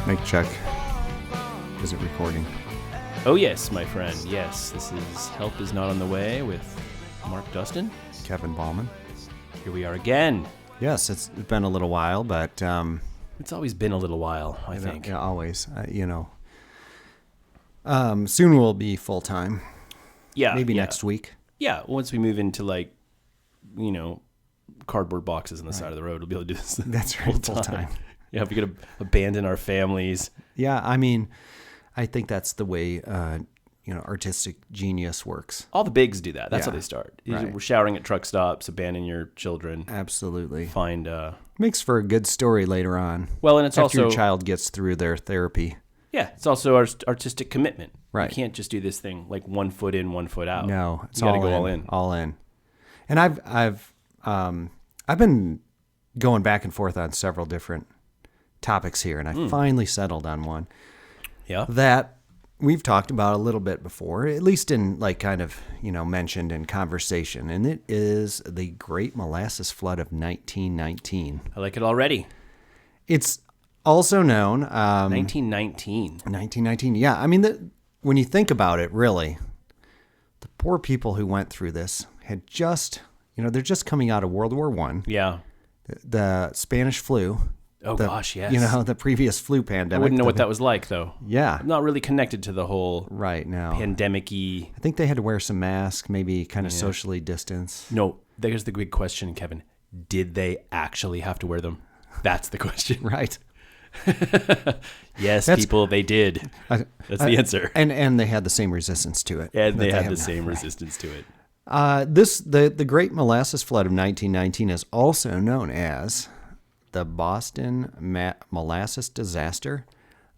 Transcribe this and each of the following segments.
Mic check. Is it recording? Oh, yes, my friend. Yes, this is Help Is Not on the Way with Mark Dustin. Kevin Ballman. Here we are again. Yes, it's been a little while, but... it's always been a little while, I think. Yeah, always. Soon we'll be full-time. Yeah. Maybe next week. Yeah, once we move into, cardboard boxes on the side of the road, we'll be able to do this. That's right, full-time. Yeah, if we could abandon our families. Yeah, I mean, I think that's the way, artistic genius works. All the bigs do that. That's how they start. Right. We're showering at truck stops, abandon your children. Absolutely. Find... Makes for a good story later on. Well, and it's after also... your child gets through their therapy. Yeah, it's also artistic commitment. Right. You can't just do this thing like 1 foot in, 1 foot out. No, it's you got to go all in. All in. And I've been going back and forth on several different topics here, and I finally settled on one. Yeah. That we've talked about a little bit before, at least in mentioned in conversation, and it is the Great Molasses Flood of 1919. I like it already. It's also known... 1919. 1919, yeah. I mean, when you think about it, really, the poor people who went through this had just, they're just coming out of World War I. Yeah. The Spanish flu. Oh, gosh, yes. The previous flu pandemic. I wouldn't know what that was like, though. Yeah. I'm not really connected to the whole right now pandemic-y. I think they had to wear some masks, maybe kind of socially distance. No, there's the big question, Kevin. Did they actually have to wear them? That's the question. Right. Yes, people, they did. That's the answer. And they had the same resistance to it. And they had the same resistance to it. The Great Molasses Flood of 1919 is also known as the Boston Molasses Disaster,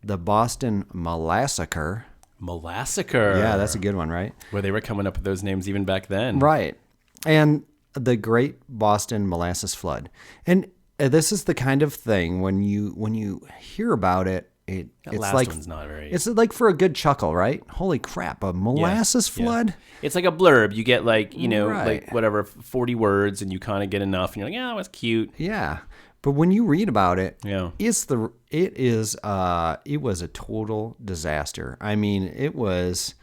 the Boston Molassacre. Molassacre. Yeah, that's a good one, right? Where they were coming up with those names even back then. Right. And the Great Boston Molasses Flood. And this is the kind of thing when you hear about it, it's like one's not very... It's like for a good chuckle, right? Holy crap, a molasses flood? Yeah. It's like a blurb. You get Right. 40 words, and you kind of get enough, and you're like, yeah, that's cute. Yeah. But when you read about it, it was a total disaster. I mean, it was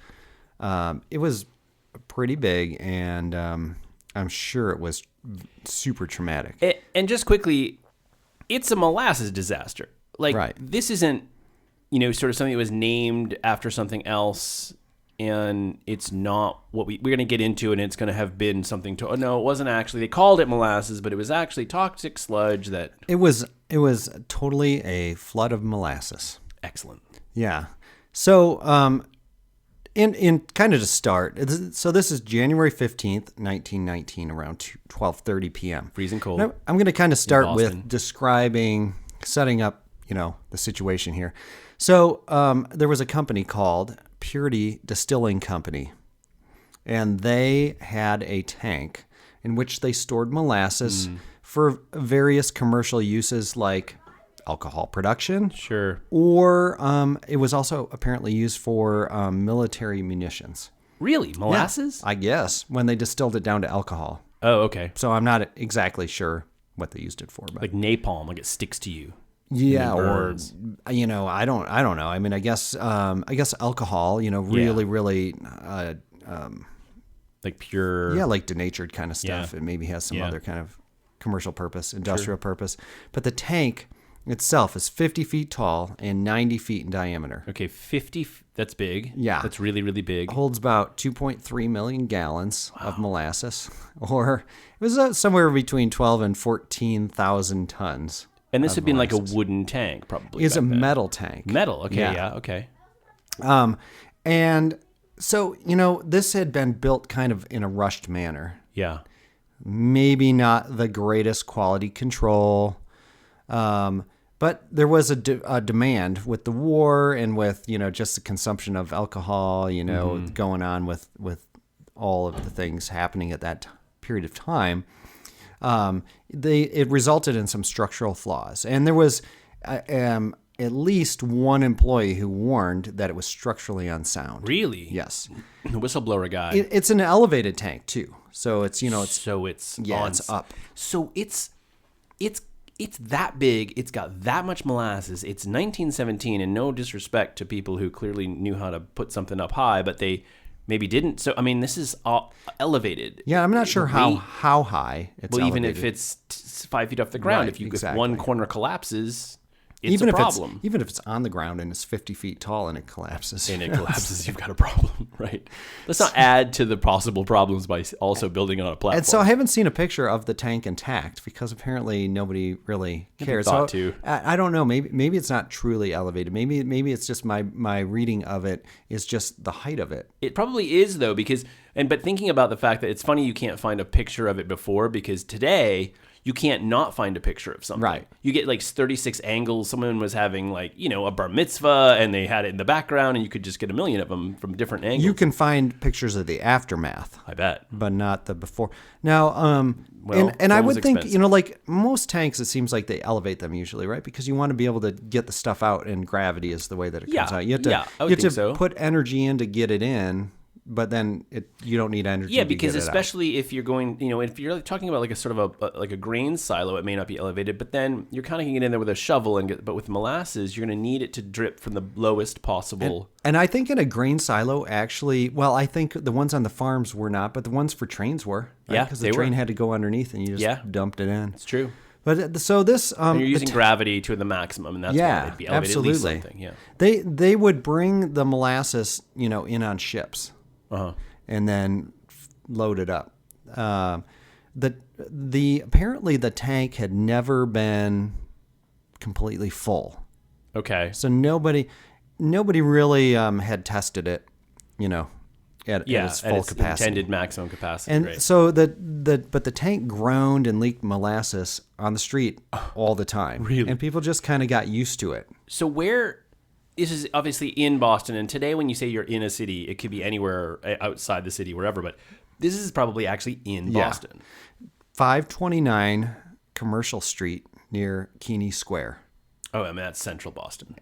pretty big, and I'm sure it was super traumatic. And just quickly, it's a molasses disaster. Right. This isn't, sort of something that was named after something else, and it's not what we're going to get into, and it's going to have been something to... No, it wasn't actually. They called it molasses, but it was actually toxic sludge that... It was totally a flood of molasses. Excellent. Yeah. So, in kind of to start, so this is January 15th, 1919, around 12:30 p.m. Freezing cold. Now, I'm going to kind of start with setting up, the situation here. So, there was a company called Purity Distilling Company, and they had a tank in which they stored molasses for various commercial uses like alcohol production. Sure. Or it was also apparently used for military munitions. Really? Molasses? Yeah, I guess, when they distilled it down to alcohol. Oh, okay. So I'm not exactly sure what they used it for. But. Like napalm, like it sticks to you. Yeah, or I don't know. I mean, I guess alcohol, really like pure. Yeah, like denatured kind of stuff. Yeah. It maybe has some other kind of commercial purpose, industrial purpose. But the tank itself is 50 feet tall and 90 feet in diameter. Okay, 50. That's big. Yeah, that's really, really big. Holds about 2.3 million gallons of molasses, or it was somewhere between 12 and 14,000 tons. And this had been like a wooden tank, probably. It's a metal tank. Metal. Okay. Yeah. Okay. And so, this had been built kind of in a rushed manner. Yeah. Maybe not the greatest quality control. But there was a demand with the war and with, just the consumption of alcohol, going on with all of the things happening at that period of time. It resulted in some structural flaws. And there was at least one employee who warned that it was structurally unsound. Really? Yes. The whistleblower guy. It's an elevated tank too. So it's, it's so it's it's up. So it's it's that big. It's got that much molasses. It's 1917, and no disrespect to people who clearly knew how to put something up high, but they maybe didn't. So, I mean, this is all elevated. Yeah, I'm not sure how high it's Well, elevated. even if it's 5 feet off the ground, Right, if one corner collapses, it's even a if problem. Even if it's on the ground and it's 50 feet tall and it collapses. You've got a problem, right? Let's not add to the possible problems by also building it on a platform. And so I haven't seen a picture of the tank intact because apparently nobody really cares. Thought to. I don't know. Maybe it's not truly elevated. Maybe it's just my reading of it is just the height of it. It probably is, though, but thinking about the fact that it's funny you can't find a picture of it before, because today you can't not find a picture of something. Right. You get like 36 angles. Someone was having like, a bar mitzvah and they had it in the background, and you could just get a million of them from different angles. You can find pictures of the aftermath. I bet. But not the before. Now, Well, and I would think, expensive. like most tanks, it seems like they elevate them usually, right? Because you want to be able to get the stuff out, and gravity is the way that it comes out. You have to, I would think so. put energy in to get it in, but then you don't need energy. Yeah, to because get it out. especially if you're going, if you're talking about like a sort of like a grain silo, it may not be elevated, but then you're kind of going to get in there with a shovel, but with molasses, you're going to need it to drip from the lowest possible. And I think in a grain silo, actually, well, I think the ones on the farms were not, but the ones for trains were. Right? Yeah, because they the train were. had to go underneath, and you just dumped it in. It's true. But so this, And you're using gravity to the maximum, and that's why it'd be elevated absolutely. at least something. Yeah. They would bring the molasses, in on ships. Uh-huh. And then load it up. Apparently the tank had never been completely full, Okay. so nobody really had tested it, at its full capacity, intended maximum capacity. and right. so but the tank groaned and leaked molasses on the street all the time, Really? and people just kind of got used to it. So this is obviously in Boston, and today when you say you're in a city, it could be anywhere outside the city, wherever, but this is probably actually in Boston. 529 Commercial Street near Keeney Square. Oh, I mean, that's central Boston.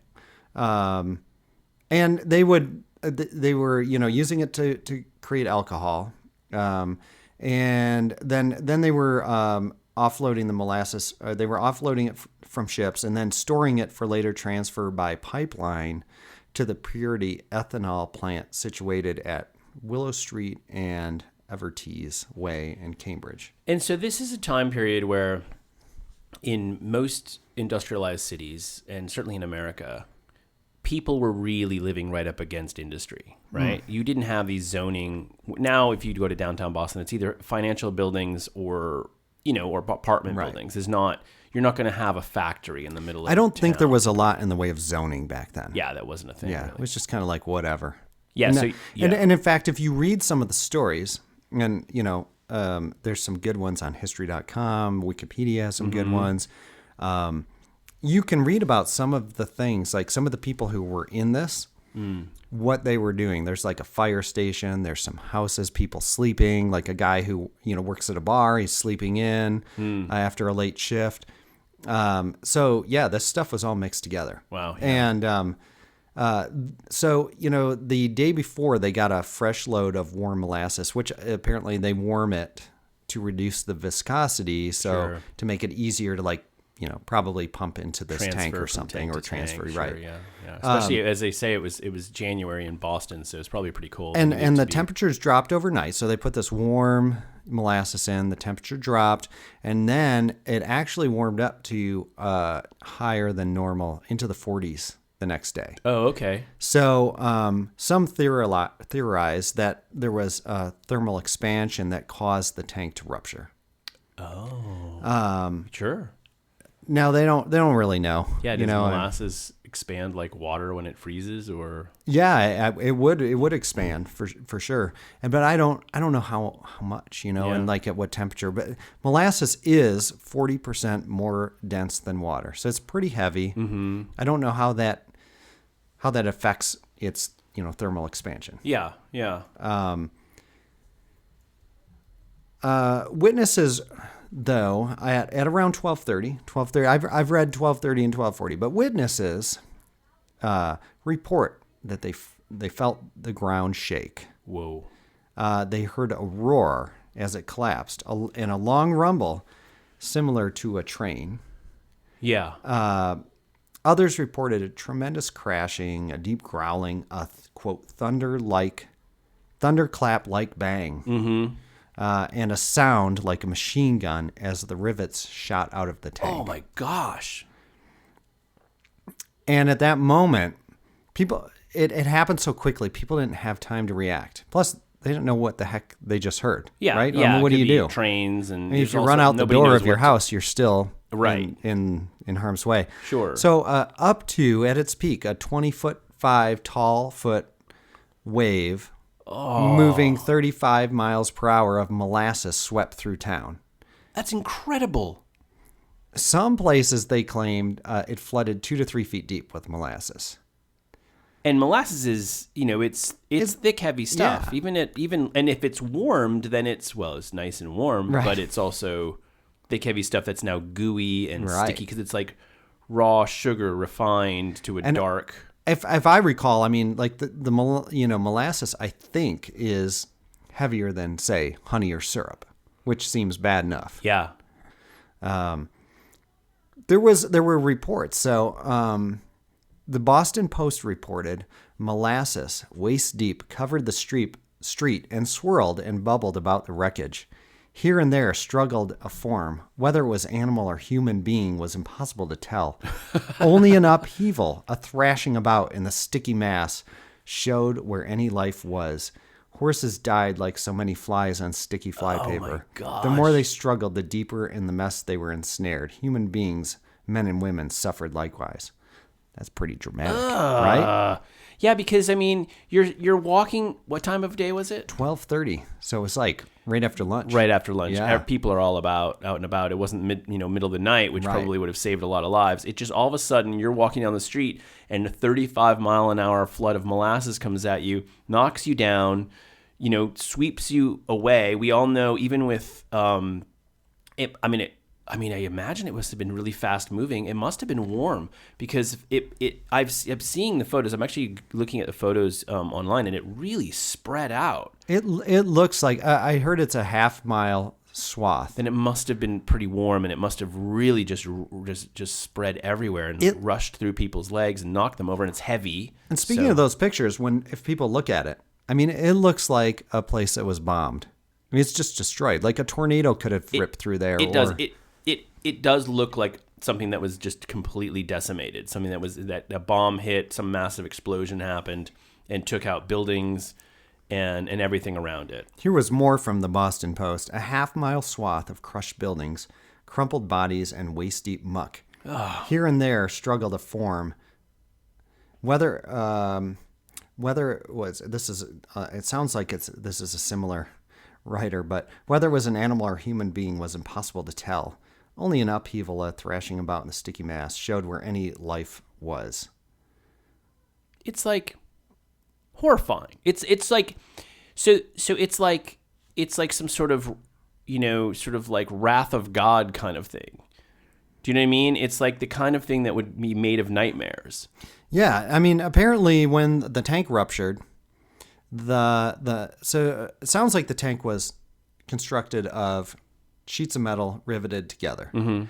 And they were using it to create alcohol, and then they were offloading the molasses. They were offloading it from ships and then storing it for later transfer by pipeline to the Purity ethanol plant situated at Willow Street and Evertees Way in Cambridge. And so this is a time period where in most industrialized cities, and certainly in America, people were really living right up against industry, right? You didn't have these zoning. Now, if you go to downtown Boston, it's either financial buildings or apartment buildings. You're not going to have a factory in the middle of I don't think town. there was a lot in the way of zoning back then. Yeah, that wasn't a thing. Yeah, really. it was just kind of like whatever. Yeah, And, so, that- yeah. and in fact, if you read some of the stories, and there's some good ones on History.com, Wikipedia has some good ones. You can read about some of the things, like some of the people who were in this, what they were doing. There's like a fire station. There's some houses, people sleeping, like a guy who works at a bar. He's sleeping in after a late shift. So yeah, this stuff was all mixed together. Wow, yeah. And so the day before they got a fresh load of warm molasses, which apparently they warm it to reduce the viscosity, so Sure. to make it easier to probably pump into this Transfer tank or from something, tank or to transfer, tank, right? Sure, yeah. Especially as they say, it was January in Boston, so it's probably pretty cold. And the temperatures dropped overnight, so they put this warm molasses in. The temperature dropped, and then it actually warmed up to higher than normal, into the 40s the next day. Oh, okay. So some theorize that there was a thermal expansion that caused the tank to rupture. Oh. Sure. Now they don't really know. Yeah, does molasses expand like water when it freezes, or? Yeah, it would expand for sure. But I don't know how much, and like at what temperature. But molasses is 40% more dense than water, so it's pretty heavy. Mm-hmm. I don't know how that affects its thermal expansion. Yeah, yeah. Witnesses, though, at around 12:30, I've read 12:30 and 12:40, but witnesses report that they felt the ground shake. Whoa. They heard a roar as it collapsed, and a long rumble similar to a train, Yeah. Others reported a tremendous crashing, a deep growling, a quote thunderclap-like bang, and a sound like a machine gun as the rivets shot out of the tank. Oh my gosh. And at that moment, it happened so quickly, people didn't have time to react. Plus, they didn't know what the heck they just heard. Yeah. Right? Yeah. I mean, what do you do? Trains and If you run out the door of your house, you're still right in harm's way. Sure. So up to, at its peak, a 20-foot-5 tall foot wave moving 35 miles per hour of molasses swept through town. That's incredible. Some places, they claimed, it flooded 2 to 3 feet deep with molasses. And molasses is, it's thick, heavy stuff. Yeah. And if it's warmed, then it's nice and warm, right. But it's also thick, heavy stuff that's now gooey and sticky because it's like raw sugar refined to a dark. If I recall, I mean, like the molasses, I think, is heavier than, say, honey or syrup, which seems bad enough. Yeah. There were reports. So the Boston Post reported molasses waist deep covered the street and swirled and bubbled about the wreckage. Here and there struggled a form. Whether it was animal or human being was impossible to tell. Only an upheaval, a thrashing about in the sticky mass, showed where any life was. Horses died like so many flies on sticky flypaper. The more they struggled, the deeper in the mess they were ensnared. Human beings, men and women, suffered likewise. That's pretty dramatic, right? Yeah, because I mean, you're walking. What time of day was it? 12:30. So it was like right after lunch. Right after lunch. Yeah. People are all out and about. It wasn't middle of the night, which probably would have saved a lot of lives. It just all of a sudden you're walking down the street and a 35-mile-an-hour flood of molasses comes at you, knocks you down, sweeps you away. We all know, even with I imagine it must have been really fast moving. It must have been warm because I'm seeing the photos. I'm actually looking at the photos online, and it really spread out. It looks like, I heard it's a half-mile swath. And it must have been pretty warm, and it must have really just spread everywhere and rushed through people's legs and knocked them over, and it's heavy. And speaking of those pictures, if people look at it, I mean, it looks like a place that was bombed. I mean, it's just destroyed. Like a tornado could have ripped through there. Does. It does look like something that was just completely decimated. Something that a bomb hit, some massive explosion happened and took out buildings and everything around it. Here was more from the Boston Post. A half-mile swath of crushed buildings, crumpled bodies, and waist-deep muck. Here and there struggled a form. Whether it was, it sounds like this is a similar writer, but whether it was an animal or human being was impossible to tell. Only an upheaval, a thrashing about in the sticky mass, showed where any life was. It's like horrifying. It's like so it's like some sort of like wrath of God kind of thing. Do you know what I mean? It's like the kind of thing that would be made of nightmares. Yeah, I mean, apparently when the tank ruptured, so it sounds like the tank was constructed of sheets of metal riveted together. Mm-hmm.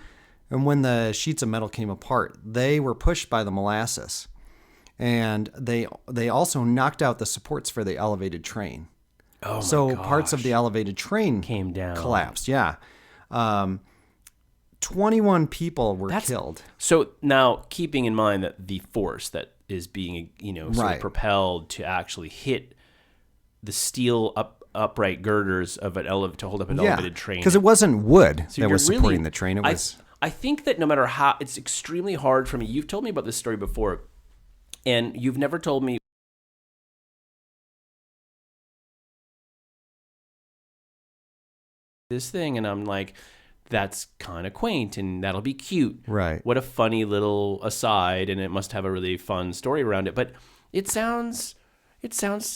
And when the sheets of metal came apart, they were pushed by the molasses. And they also knocked out the supports for the elevated train. Oh, so my gosh. Parts of the elevated train came down, collapsed. Yeah. 21 people were killed. So now, keeping in mind that the force that is being sort of propelled to actually hit the steel upright girders of to hold up an elevated train, because it wasn't wood that was supporting the train. It was. I think that no matter how, it's extremely hard for me. You've told me about this story before, and you've never told me this thing, and I'm like, that's kind of quaint and that'll be cute. Right. What a funny little aside, and it must have a really fun story around it. But it sounds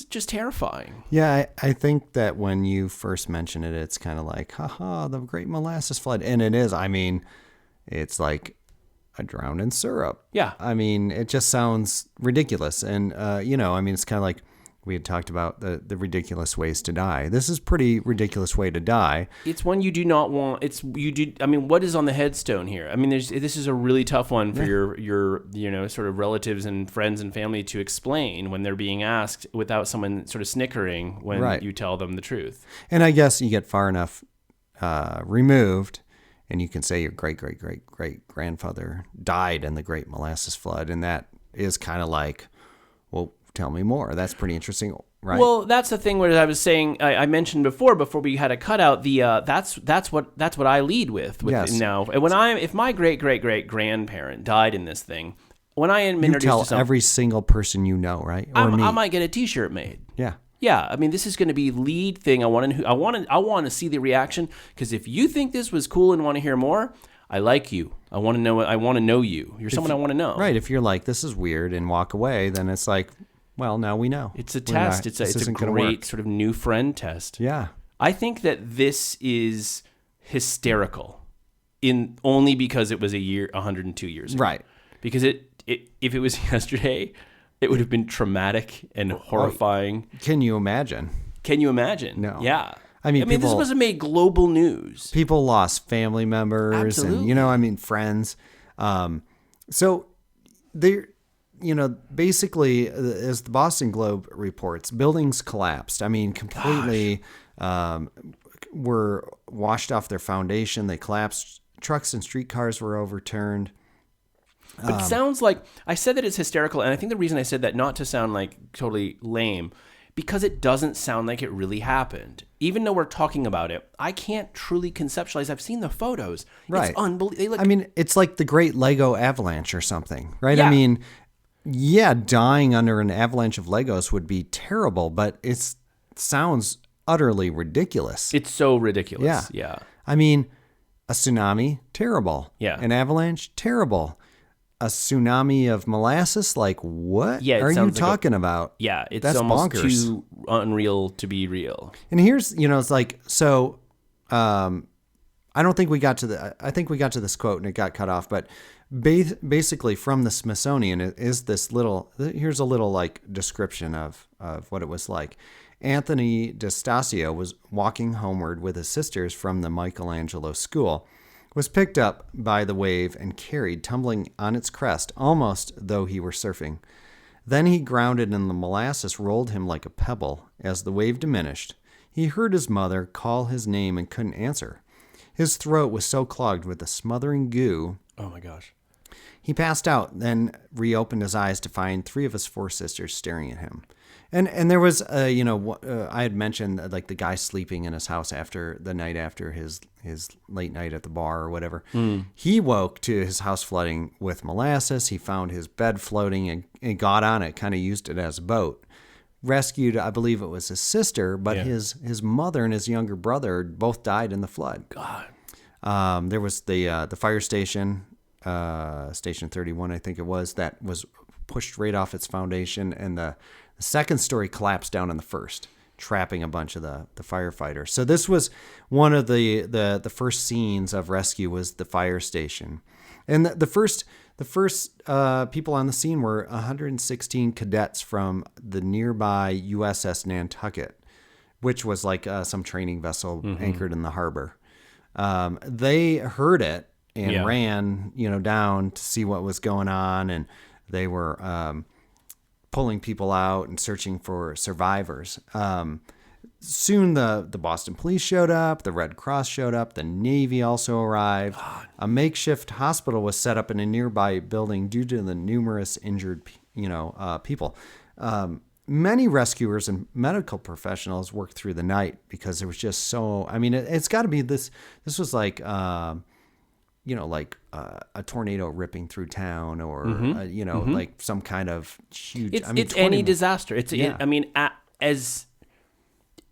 just terrifying. Yeah, I think that when you first mention it, it's kind of like, haha, the Great Molasses Flood. And it is. I mean, it's like I drowned in syrup. Yeah. I mean, it just sounds ridiculous. And, I mean, it's kind of like we had talked about the ridiculous ways to die. This is pretty ridiculous way to die. It's one you do not want. I mean, what is on the headstone here? I mean, this is a really tough one for your sort of relatives and friends and family to explain when they're being asked without someone sort of snickering when you tell them the truth. And I guess you get far enough removed, and you can say your great-great-great-great-grandfather died in the Great Molasses Flood, and that is kind of like, well, tell me more. That's pretty interesting, right? Well, that's the thing where I was saying, I mentioned before we had a cutout, that's what I lead with yes. now. And if my great-great-great-grandparent died in this thing, when I am you introduced tell to something, every single person you know, right? Or I might get a T-shirt made. Yeah. Yeah, I mean, this is going to be lead thing. I want to see the reaction, because if you think this was cool and want to hear more, I like you. I want to know. I want to know you. You're someone I want to know. Right. If you're like, this is weird, and walk away, then it's like, well, now we know. It's a test. It's a great sort of new friend test. Yeah. I think that this is hysterical, only because it was 102 years ago. Right. Because if it was yesterday, it would have been traumatic and horrifying. Can you imagine? No. Yeah. I mean, this must have made global news. People lost family members. Absolutely. And, friends. So they, basically, as the Boston Globe reports, buildings collapsed. I mean, completely were washed off their foundation. They collapsed. Trucks and streetcars were overturned. But it sounds like, I said that it's hysterical, and I think the reason I said that, not to sound like totally lame, because it doesn't sound like it really happened. Even though we're talking about it, I can't truly conceptualize. I've seen the photos. Right. It's unbelievable. I mean, it's like the Great Lego Avalanche or something, right? Yeah. I mean, dying under an avalanche of Legos would be terrible, but it sounds utterly ridiculous. It's so ridiculous. Yeah. I mean, a tsunami, terrible. Yeah. An avalanche, terrible. A tsunami of molasses, like what are you talking about? Yeah, it's That's almost bonkers. too unreal to be real. And here's, it's like, so I don't think we got to I think we got to this quote and it got cut off, but basically from the Smithsonian is here's a little like description of what it was like. Anthony DeStasio was walking homeward with his sisters from the Michelangelo School, was picked up by the wave and carried, tumbling on its crest, almost though he were surfing. Then he grounded, and the molasses rolled him like a pebble. As the wave diminished, he heard his mother call his name and couldn't answer. His throat was so clogged with the smothering goo. Oh, my gosh. He passed out, then reopened his eyes to find 3 of his 4 sisters staring at him. And there was, I had mentioned like the guy sleeping in his house after his late night at the bar or whatever. He woke to his house flooding with molasses. He found his bed floating and got on it, kind of used it as a boat. Rescued, I believe it was his sister, but his mother and his younger brother both died in the flood. God. There was the fire station, Station 31, I think it was, that was pushed right off its foundation, and the second story collapsed down on the first, trapping a bunch of the firefighters. So this was one of the first scenes of rescue, was the fire station. And the first people on the scene were 116 cadets from the nearby USS Nantucket, which was like some training vessel anchored in the harbor. They heard it and ran, down to see what was going on, and they were pulling people out and searching for survivors. Soon the Boston police showed up, the Red Cross showed up, the Navy also arrived. God. A makeshift hospital was set up in a nearby building due to the numerous injured, people. Many rescuers and medical professionals worked through the night because there was just so, it's got to be this was like, a tornado ripping through town, or like some kind of huge. It's any disaster.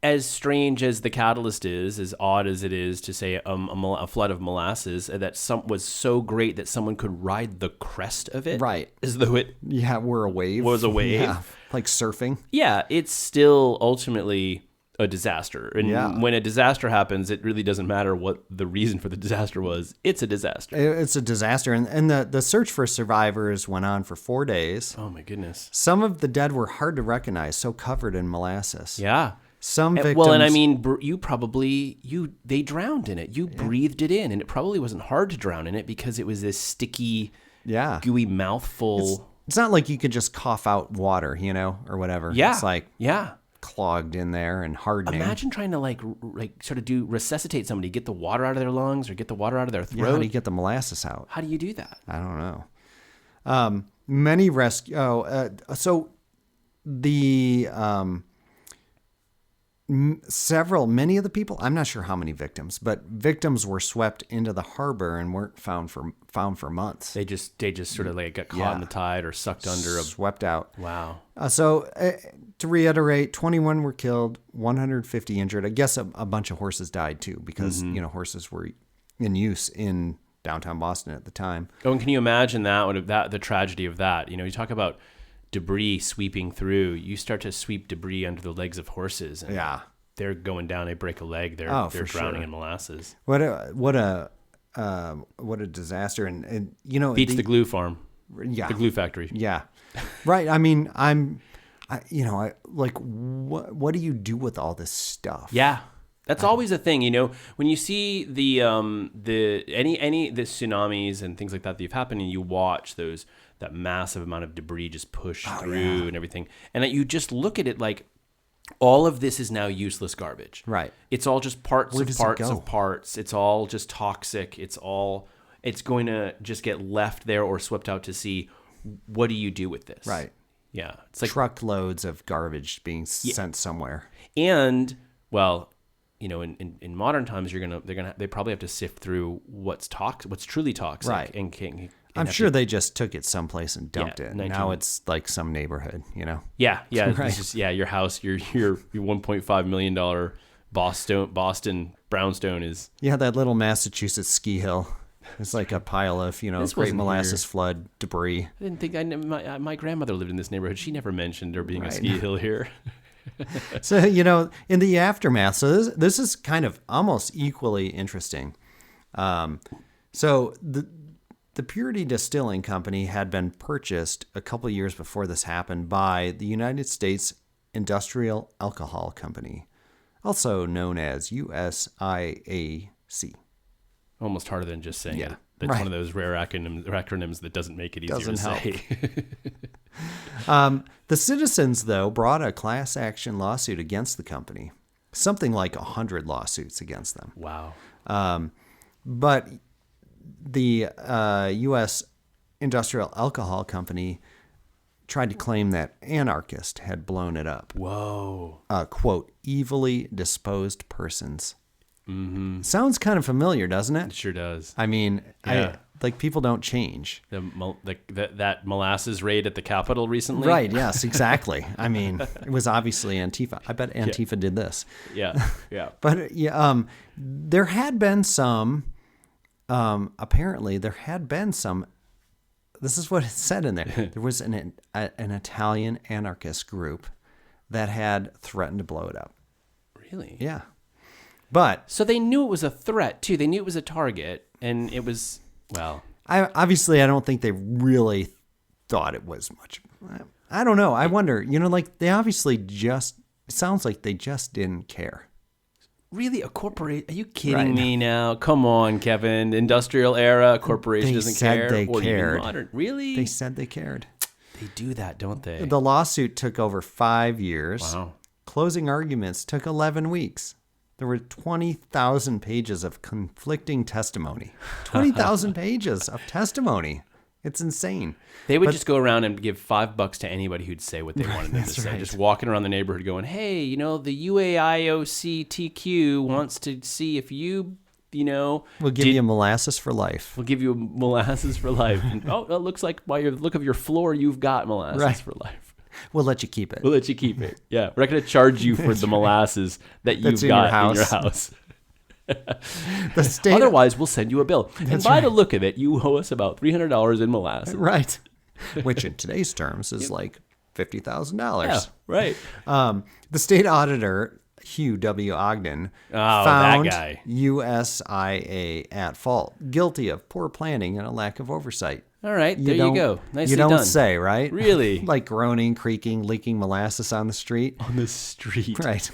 As strange as the catalyst is, as odd as it is to say a flood of molasses that was so great that someone could ride the crest of it, right? As though it were a wave. Was a wave, like surfing. Yeah, it's still ultimately a disaster. And when a disaster happens, it really doesn't matter what the reason for the disaster was. It's a disaster. It's a disaster. And the search for survivors went on for 4 days. Oh, my goodness. Some of the dead were hard to recognize, so covered in molasses. Yeah. Some victims... Well, and I mean, they drowned in it. You breathed it in, and it probably wasn't hard to drown in it because it was this sticky, gooey mouthful. It's not like you could just cough out water, or whatever. Yeah. It's like... clogged in there and hardening. Imagine trying to like sort of resuscitate somebody, get the water out of their lungs or get the water out of their throat. Yeah, how do you get the molasses out? How do you do that? I don't know. Many rescue. So the many of the people. I'm not sure how many victims, but victims were swept into the harbor and weren't found for months. They just sort of like got caught in the tide or sucked under. Swept out. Wow. To reiterate, 21 were killed, 150 injured. I guess a bunch of horses died too because horses were in use in downtown Boston at the time. Oh, and can you imagine the tragedy of that? You talk about debris sweeping through. You start to sweep debris under the legs of horses, and they're going down. They break a leg. They're drowning in molasses. What a disaster! And beats the glue farm. Yeah, the glue factory. Yeah, right. I mean, what do you do with all this stuff? Yeah. That's always a thing, when you see the tsunamis and things like that have happened, and you watch that massive amount of debris just push through and everything, and that you just look at it like all of this is now useless garbage. Right. It's all just parts of parts. It's all just toxic. It's going to just get left there or swept out to sea. What do you do with this? Right. Yeah. It's like truckloads of garbage being sent somewhere. And in modern times, they probably have to sift through what's truly toxic, right? And I'm sure they just took it someplace and dumped it. Now it's like some neighborhood, Yeah, right. It's just, your house, your $1.5 million Boston brownstone is that little Massachusetts ski hill. It's like a pile of great molasses flood debris. I didn't think my grandmother lived in this neighborhood. She never mentioned there being a ski hill here. So, in the aftermath, so this is kind of almost equally interesting. So the Purity Distilling Company had been purchased a couple years before this happened by the United States Industrial Alcohol Company, also known as USIAC. Almost harder than just saying it. That's one of those rare acronyms that doesn't make it easier to say. The citizens, though, brought a class action lawsuit against the company, something like 100 lawsuits against them. Wow. But the U.S. Industrial Alcohol Company tried to claim that anarchists had blown it up. Whoa. Quote, evilly disposed persons. Mm-hmm. Sounds kind of familiar, doesn't it? It sure does. I mean, people don't change. That molasses raid at the Capitol recently? Right, yes, exactly. I mean, it was obviously Antifa. I bet Antifa did this. Yeah. But there had been some, apparently there had been some, this is what it said in there. There was an Italian anarchist group that had threatened to blow it up. Really? Yeah. But so they knew it was a threat too. They knew it was a target, and it was I don't think they really thought it was much. I don't know. I wonder. They obviously it sounds like they just didn't care. Really, a corporation? Are you kidding me now? Come on, Kevin. Industrial era corporation doesn't care. They cared. Modern, really? They said they cared. They do that, don't they? The lawsuit took over 5 years. Wow. Closing arguments took 11 weeks. There were 20,000 pages of conflicting testimony. 20,000 pages of testimony. It's insane. They would just go around and give $5 to anybody who'd say what they wanted them to say. Right. Just walking around the neighborhood going, hey, the UAIOCTQ wants to see if we'll give you molasses for life. We'll give you molasses for life. And, it looks like by your look of your floor, you've got molasses for life. We'll let you keep it. Yeah. We're not going to charge you for the molasses that you've got in your house. Otherwise, we'll send you a bill. And by the look of it, you owe us about $300 in molasses. Right. Which in today's terms is like $50,000. Yeah, right. The state auditor Hugh W. Ogden, that found guy. USIA at fault, guilty of poor planning and a lack of oversight. All right, there you go. Nicely You don't done. say, right? Really? Like groaning, creaking, leaking molasses on the street. On the street. Right.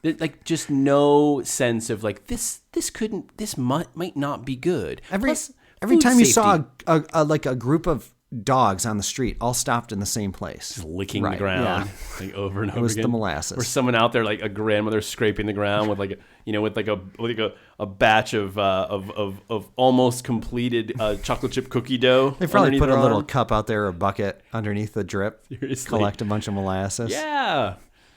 Like just no sense of like this might not be good. Every Plus, time food you safety. saw a group of dogs on the street, all stopped in the same place. Just licking the ground like over and over again. It was the molasses. Or someone out there like a grandmother scraping the ground with like a batch of almost completed chocolate chip cookie dough. They probably underneath put a their little arm. cup out there, a bucket underneath the drip, Seriously. collect a bunch of molasses. Yeah.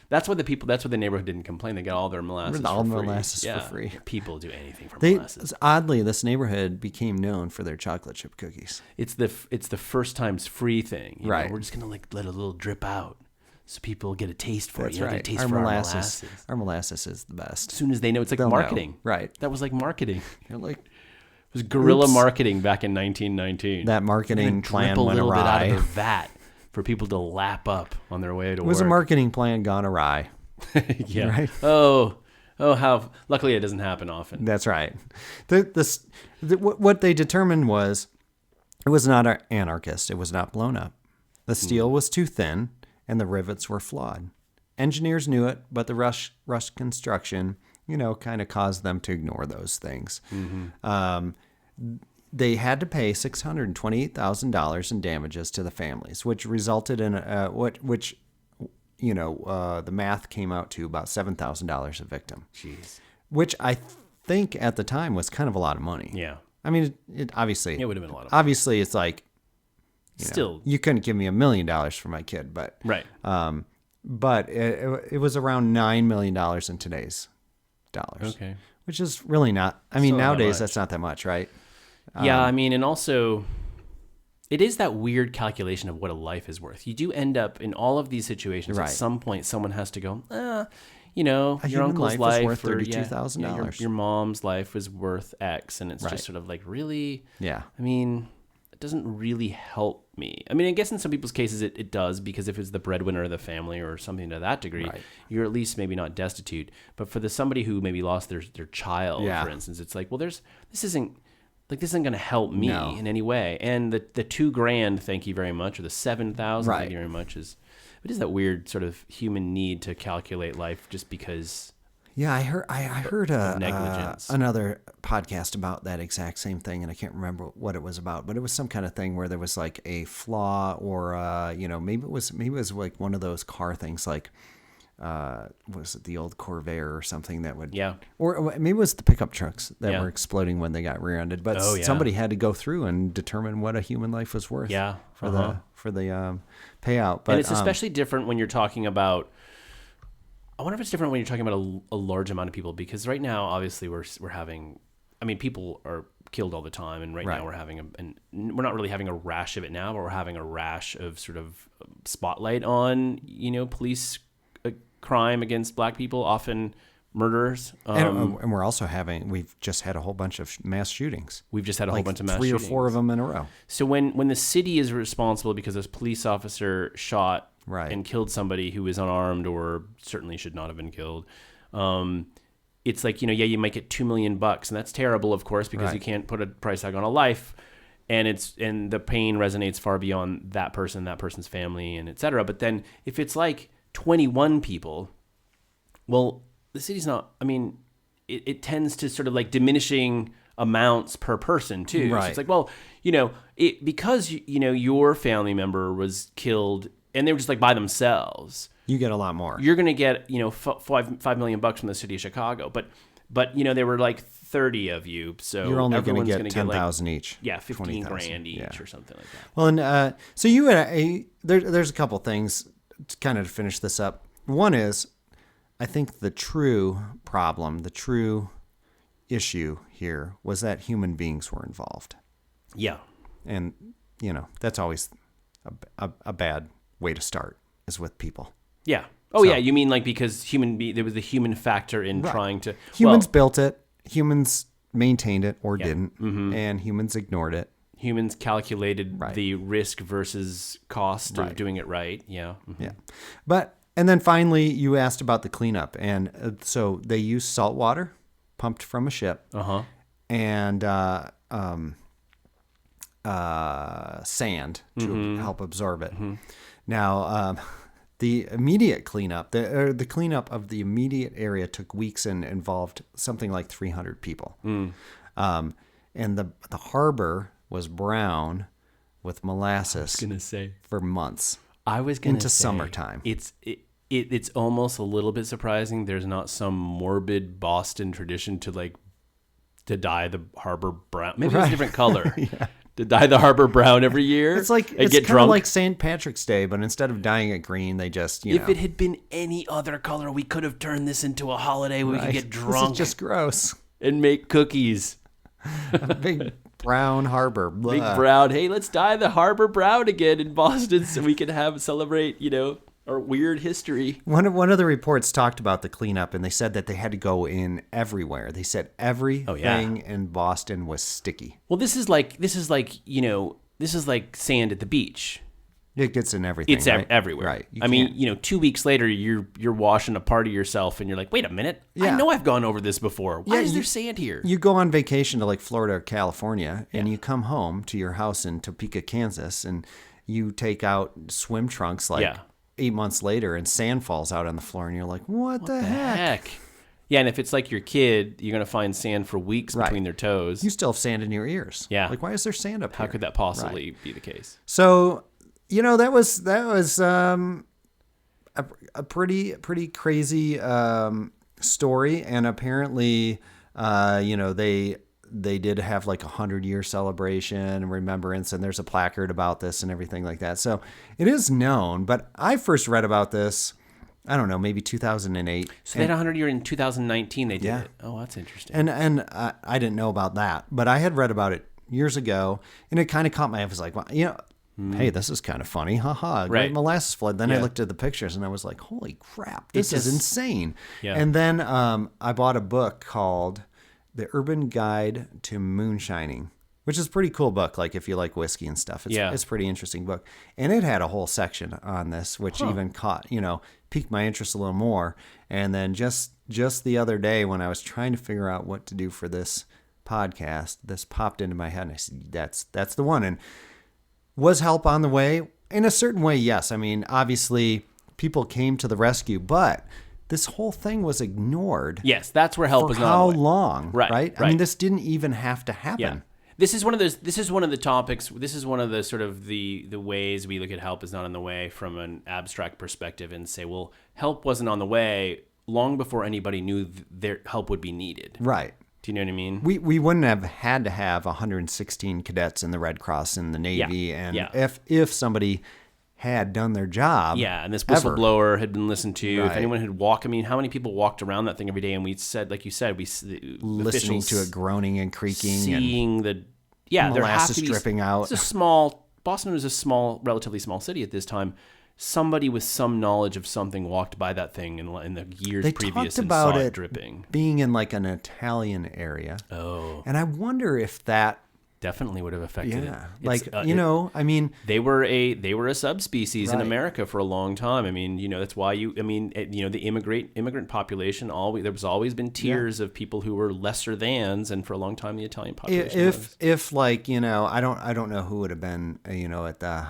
That's why the neighborhood didn't complain. They got all their molasses All for free. molasses for free. People do anything for They, molasses. oddly, this neighborhood became known for their chocolate chip cookies. It's the first time's free thing. You know? Right. We're just gonna like let a little drip out so people get a taste for That's it. You know, right. get a taste Our for molasses. Our molasses is the best. As soon as they know, it's like They'll marketing. know. Right. That was like marketing. You're like, It was guerrilla Oops. marketing back in 1919. that marketing plan drip a went little bit out awry. of the vat for people to lap up on their way to It was a work. marketing plan gone awry. Yeah. Right. Oh, how luckily it doesn't happen often. That's right. What they determined was it was not anarchist. It was not blown up. The steel was too thin and the rivets were flawed. Engineers knew it, but the rush construction, kind of caused them to ignore those things. They had to pay $628,000 in damages to the families, which resulted in the math came out to about $7,000 a victim. Jeez. Which I think at the time was kind of a lot of money. Yeah. I mean, it obviously It would have been a lot of money. obviously it's like Still. you couldn't give me $1 million for my kid, but Right. but it was around $9 million in today's dollars. Okay. Which is really not. I mean, Still not nowadays much. that's not that much, right? Yeah, I mean, and also, it is that weird calculation of what a life is worth. You do end up in all of these situations. Right. At some point, someone has to go, A your human uncle's life is worth or, $32,000. your mom's life is worth X, and it's Right. just sort of like, really? Yeah. I mean, it doesn't really help me. I mean, I guess in some people's cases it does, because if it's the breadwinner of the family or something to that degree, Right. you're at least maybe not destitute. But for somebody who maybe lost their child, Yeah. for instance, it's like, well, this isn't going to help me No. in any way. And the $2,000, thank you very much, or the $7,000, Right. thank you very much, it is that weird sort of human need to calculate life just because. Yeah, I heard negligence. another podcast about that exact same thing, and I can't remember what it was about, but it was some kind of thing where there was like a flaw, or maybe it was like one of those car things, like was it the old Corvair or something that would, Yeah. or maybe it was the pickup trucks that Yeah. were exploding when they got rear-ended, but Oh, yeah. somebody had to go through and determine what a human life was worth. Yeah. for the payout. But And it's especially different when you're talking about. I wonder if it's different when you're talking about a large amount of people, because right now, obviously, we're having. I mean, people are killed all the time, and right now we're having we're not really having a rash of it now, but we're having a rash of sort of spotlight on police crime against black people, often murderers. and we're also we've just had a whole bunch of mass shootings. We've just had a whole bunch of mass 3 or shootings. 4 of them in a row. So when the city is responsible because a police officer shot Right. and killed somebody who was unarmed or certainly should not have been killed, it's like, you might get $2 million, and that's terrible, of course, because Right. you can't put a price tag on a life, and the pain resonates far beyond that person, that person's family, and et cetera. But then if it's like 21 people, well, the city's not. I mean, it tends to sort of like diminishing amounts per person too. So Right. it's like, well, because your family member was killed and they were just like by themselves, You get a lot more. you're gonna get $5 million from the city of Chicago, but there were like 30 of you, so You're only going everyone's to gonna get like, 10,000 each. 15 20,000. grand each Yeah. or something like that. Well, and so you had there's a couple things to kind of finish this up. One is, I think the true problem, the true issue here was that human beings were involved, Yeah. and that's always a bad way to start, is with people. Yeah. Oh, yeah. You mean like because there was the human factor in trying to Humans built it, humans maintained it or didn't, Mm-hmm. and humans ignored it. humans calculated Right. the risk versus cost of Right. doing it right. Yeah. Mhm. Yeah. But And then finally, you asked about the cleanup. And so they use salt water pumped from a ship and sand to help absorb it. Now, the immediate cleanup, the cleanup of the immediate area took weeks and involved something like 300 people. And the harbor was brown with molasses for months. I was going to into say, summertime. It's almost a little bit surprising there's not some morbid Boston tradition to dye the harbor brown. Maybe it's a different color. To dye the harbor brown every year. It's like it's kind of like St. Patrick's Day, but instead of dyeing it green, they just if it had been any other color, we could have turned this into a holiday where we could get drunk. This is just gross. And make cookies. A big brown harbor. Blah. Big brown. Hey, let's dye the harbor brown again in Boston so we can celebrate, our weird history. One of the reports talked about the cleanup, and they said that they had to go in everywhere. They said everything in Boston was sticky. Well, this is like sand at the beach. It gets in everything. It's right? everywhere. Right. I mean, 2 weeks later, you're washing a part of yourself, and you're like, wait a minute. I know I've gone over this before. Why is there sand here? You go on vacation to like Florida or California, and you come home to your house in Topeka, Kansas, and you take out swim trunks 8 months later, and sand falls out on the floor, and you're like, what the heck? Yeah, and if it's like your kid, you're going to find sand for weeks between their toes. You still have sand in your ears. Yeah. Like, why is there sand up here? How could that possibly be the case? So, that was a pretty crazy story, and apparently, they did have like 100-year celebration and remembrance, and there's a placard about this and everything like that. So it is known, but I first read about this, I don't know, maybe 2008. So they had 100-year in 2019 they did it. Oh, that's interesting. And I didn't know about that, but I had read about it years ago, and it kind of caught my eye. I was like, well, hey, this is kind of funny. Haha. Great molasses flood. Then I looked at the pictures, and I was like, holy crap, this is insane. Yeah. And then I bought a book called The Urban Guide to Moonshining, which is a pretty cool book. Like if you like whiskey and stuff, it's a pretty interesting book. And it had a whole section on this, which even piqued my interest a little more. And then just the other day when I was trying to figure out what to do for this podcast, this popped into my head, and I said, that's the one. And was help on the way? In a certain way, yes. I mean, obviously people came to the rescue, but this whole thing was ignored. Yes, that's where help was not. How long? Right. I mean, this didn't even have to happen. Yeah. This is one of those. This is one of the topics. This is one of the sort of the ways we look at help is not on the way from an abstract perspective, and say, well, help wasn't on the way long before anybody knew their help would be needed. Right. Do you know what I mean? We wouldn't have had to have 116 cadets in the Red Cross and the Navy, and if somebody had done their job. Yeah, and this whistleblower had been listened to. Right. If anyone had walked, I mean, how many people walked around that thing every day? And we said, like you said, listening to it groaning and creaking, seeing and molasses dripping out. Boston was a relatively small city at this time. Somebody with some knowledge of something walked by that thing in the years previous and saw it dripping. Being in like an Italian area. Oh, and I wonder if that definitely would have affected it. I mean, they were a subspecies in America for a long time. I mean, that's why the immigrant population there was always been tiers of people who were lesser thans, and for a long time the Italian population I don't know who would have been at the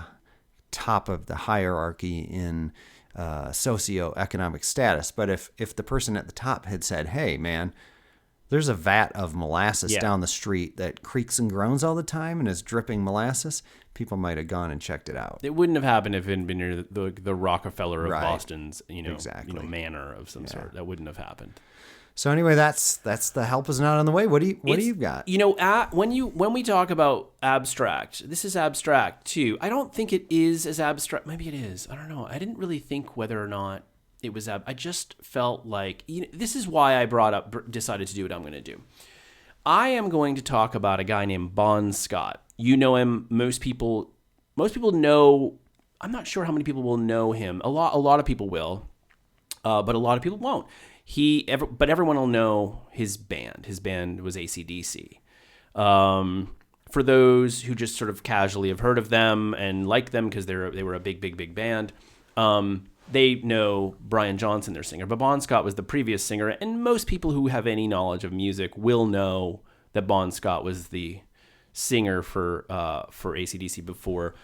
top of the hierarchy in socioeconomic status, but if the person at the top had said, hey man, there's a vat of molasses down the street that creaks and groans all the time and is dripping molasses, people might have gone and checked it out. It wouldn't have happened if it had been near the Rockefeller of Boston's manor of some sort. That wouldn't have happened. So anyway, that's the help is not on the way. What do you got? When we talk about abstract, this is abstract too. I don't think it is as abstract. Maybe it is. I don't know. I didn't really think whether or not it was. I just felt like this is why I decided to do what I'm going to do. I am going to talk about a guy named Bon Scott. You know him. Most people know. I'm not sure how many people will know him. A lot of people will, but a lot of people won't. But everyone will know his band. His band was AC/DC. For those who just sort of casually have heard of them and like them because they were a big band, they know Brian Johnson, their singer, but Bon Scott was the previous singer, and most people who have any knowledge of music will know that Bon Scott was the singer for AC/DC before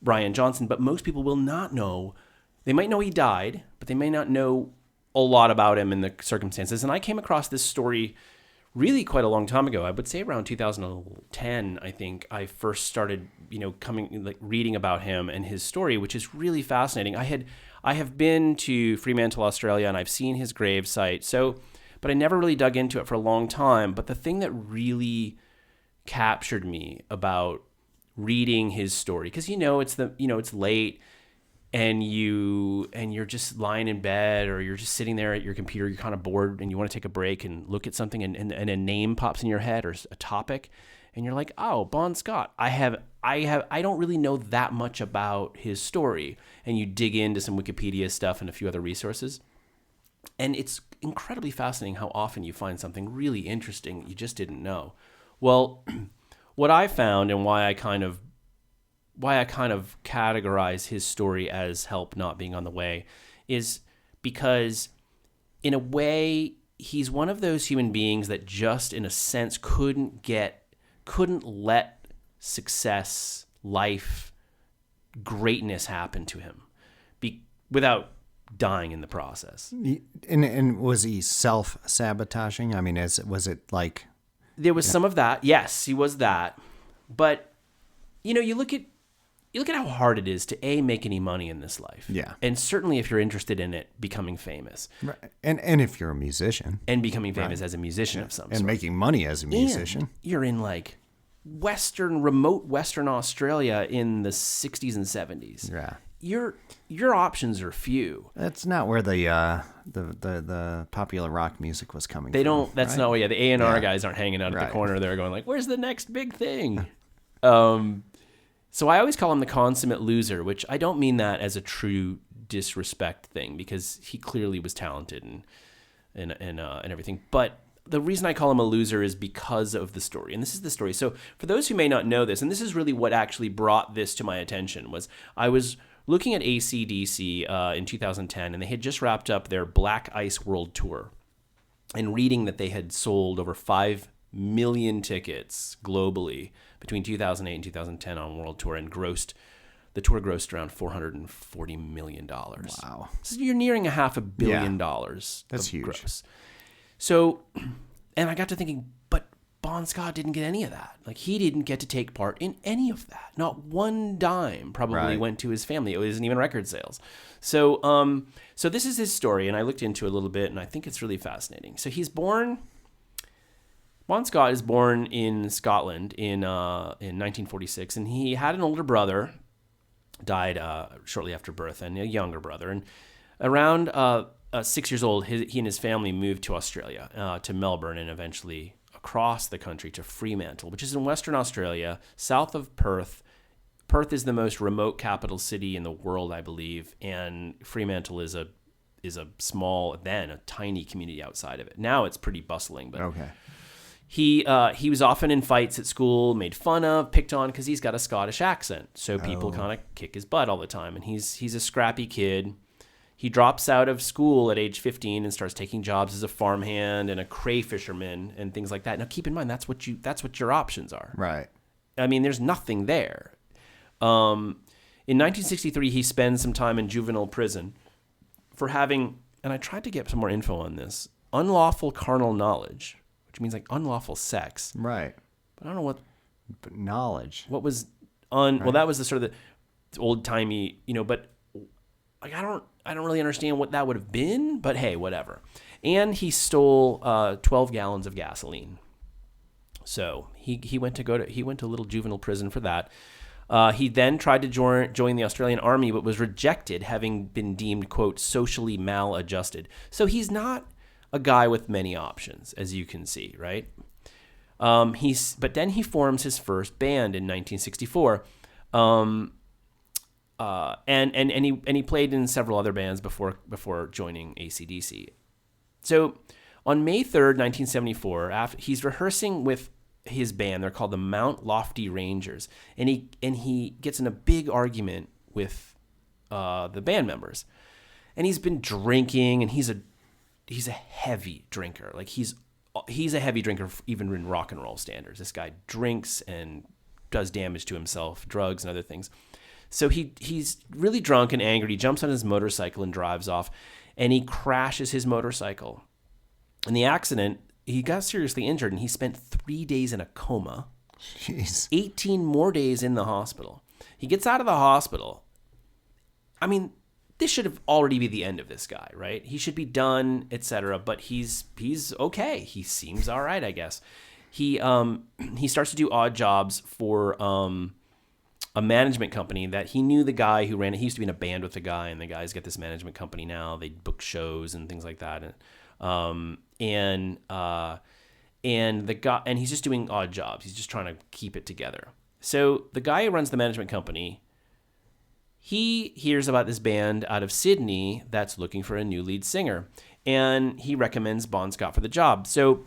Brian Johnson. But most people will not know. They might know he died, but they may not know a lot about him and the circumstances. And I came across this story really quite a long time ago. I would say around 2010, I think I first started, reading about him and his story, which is really fascinating. I have been to Fremantle, Australia, and I've seen his grave site. But I never really dug into it for a long time. But the thing that really captured me about reading his story, because it's late, and you're just lying in bed, or you're just sitting there at your computer, you're kind of bored and you want to take a break and look at something, and a name pops in your head or a topic, and you're like, oh, Bon Scott. I don't really know that much about his story. And you dig into some Wikipedia stuff and a few other resources. And it's incredibly fascinating how often you find something really interesting you just didn't know. Well, what I found, and why I kind of categorize his story as help not being on the way, is because in a way he's one of those human beings that just in a sense couldn't let success, life, greatness happen to him without dying in the process. And was he self-sabotaging? I mean, was it like... There was some of that. Yes, he was that. But, you look at how hard it is to make any money in this life. Yeah. And certainly if you're interested in it, becoming famous. Right. And if you're a musician. And becoming famous as a musician of some sort. And making money as a musician. And you're in like remote Western Australia in the 60s and 70s. Yeah. Your options are few. That's not where the popular rock music was coming from. They don't, that's right? not, the A&R guys aren't hanging out at the corner. They're going like, where's the next big thing? So I always call him the consummate loser, which I don't mean that as a true disrespect thing, because he clearly was talented and everything. But the reason I call him a loser is because of the story. And this is the story. So for those who may not know this, and this is really what actually brought this to my attention, was I was looking at AC/DC in 2010, and they had just wrapped up their Black Ice World Tour, and reading that they had sold over 5 million tickets globally between 2008 and 2010 on World Tour, and the tour grossed around $440 million. Wow. So you're nearing $500 million. That's huge. Gross. So, and I got to thinking, but Bon Scott didn't get any of that. Like, he didn't get to take part in any of that. Not one dime probably went to his family. It wasn't even record sales. So, so this is his story, and I looked into it a little bit, and I think it's really fascinating. So Bon Scott is born in Scotland in 1946, and he had an older brother, died shortly after birth, and a younger brother. And around 6 years old, he and his family moved to Australia, to Melbourne, and eventually across the country to Fremantle, which is in Western Australia, south of Perth. Perth is the most remote capital city in the world, I believe, and Fremantle is a tiny community outside of it. Now it's pretty bustling, but okay. He was often in fights at school, made fun of, picked on, because he's got a Scottish accent. So people kind of kick his butt all the time. And he's a scrappy kid. He drops out of school at age 15 and starts taking jobs as a farmhand and a crayfisherman and things like that. Now, keep in mind, that's what your options are. Right. I mean, there's nothing there. In 1963, he spends some time in juvenile prison for having, and I tried to get some more info on this, unlawful carnal knowledge, which means like unlawful sex. Right. But I don't know what... But knowledge. What was... Well, that was the sort of the old-timey, but like I don't really understand what that would have been, but hey, whatever. And he stole 12 gallons of gasoline. So he went to a little juvenile prison for that. He then tried to join the Australian Army, but was rejected, having been deemed, quote, socially maladjusted. So he's not a guy with many options, as you can see, right? But then he forms his first band in 1964, and he played in several other bands before joining AC/DC. So on May 3rd, 1974, he's rehearsing with his band. They're called the Mount Lofty Rangers, and he gets in a big argument with the band members. and he's been drinking, and he's a heavy drinker. Like he's a heavy drinker even in rock and roll standards. This guy drinks and does damage to himself, drugs and other things. So he's really drunk and angry. He jumps on his motorcycle and drives off, and he crashes his motorcycle. In the accident, he got seriously injured, and he spent 3 days in a coma. Jeez. 18 more days in the hospital. He gets out of the hospital. I mean, this should have already be the end of this guy, right? He should be done, etc. But he's okay. He seems all right, I guess. He starts to do odd jobs for a management company that he knew the guy who ran it. He used to be in a band with the guy, and the guy's got this management company now. They book shows and things like that, and the guy, and he's just doing odd jobs. He's just trying to keep it together. So the guy who runs the management company, he hears about this band out of Sydney that's looking for a new lead singer, and he recommends Bon Scott for the job. So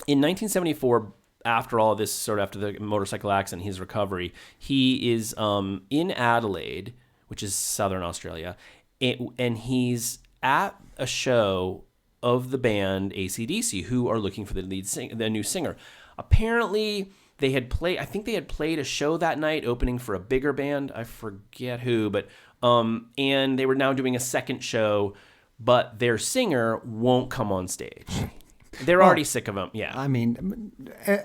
in 1974, after all this, sort of after the motorcycle accident, his recovery, he is in Adelaide, which is southern Australia, and he's at a show of the band AC/DC, who are looking for the new singer. Apparently, they had played a show that night, opening for a bigger band. I forget who, but and they were now doing a second show, but their singer won't come on stage. They're already sick of him. Yeah. I mean,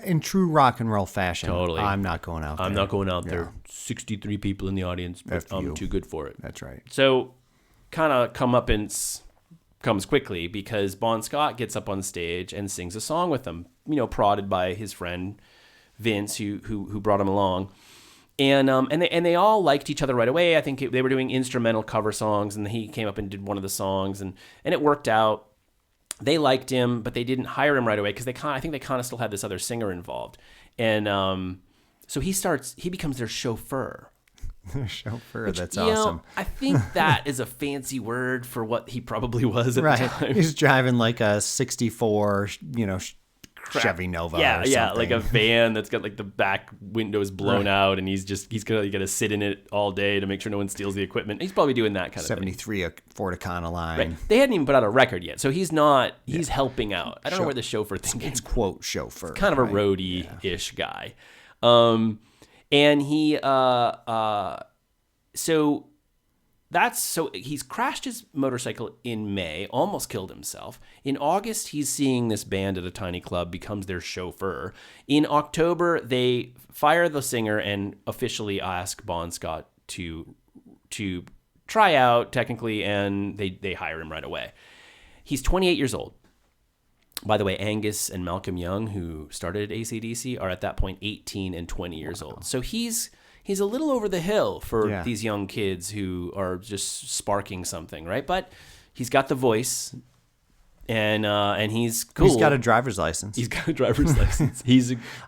in true rock and roll fashion, totally. I'm not going out there. I'm not going out there. 63 people in the audience, but I'm too good for it. That's right. So, kind of comeuppance comes quickly because Bon Scott gets up on stage and sings a song with them, prodded by his friend Vince, who brought him along. And they all liked each other right away. I think they were doing instrumental cover songs, and he came up and did one of the songs, and it worked out. They liked him, but they didn't hire him right away because I think they kind of still had this other singer involved. And so he becomes their chauffeur. Chauffeur, that's awesome. I think that is a fancy word for what he probably was at the time. He's driving like a 64, Chevy Nova or something. Yeah, like a van that's got like the back windows blown out, and he's got to sit in it all day to make sure no one steals the equipment. He's probably doing that kind of 73 thing. Ford Econoline. Right. They hadn't even put out a record yet, so he's helping out. I don't know where the chauffeur thing It's quote chauffeur. It's kind of a roadie-ish guy. And he so he's crashed his motorcycle in May, almost killed himself. In August, he's seeing this band at a tiny club, becomes their chauffeur. In October, they fire the singer and officially ask Bon Scott to try out technically, and they hire him right away. He's 28 years old. By the way, Angus and Malcolm Young, who started AC/DC, are at that point 18 and 20 years old. So he's a little over the hill for these young kids who are just sparking something, right? But he's got the voice, and he's cool. He's got a driver's license.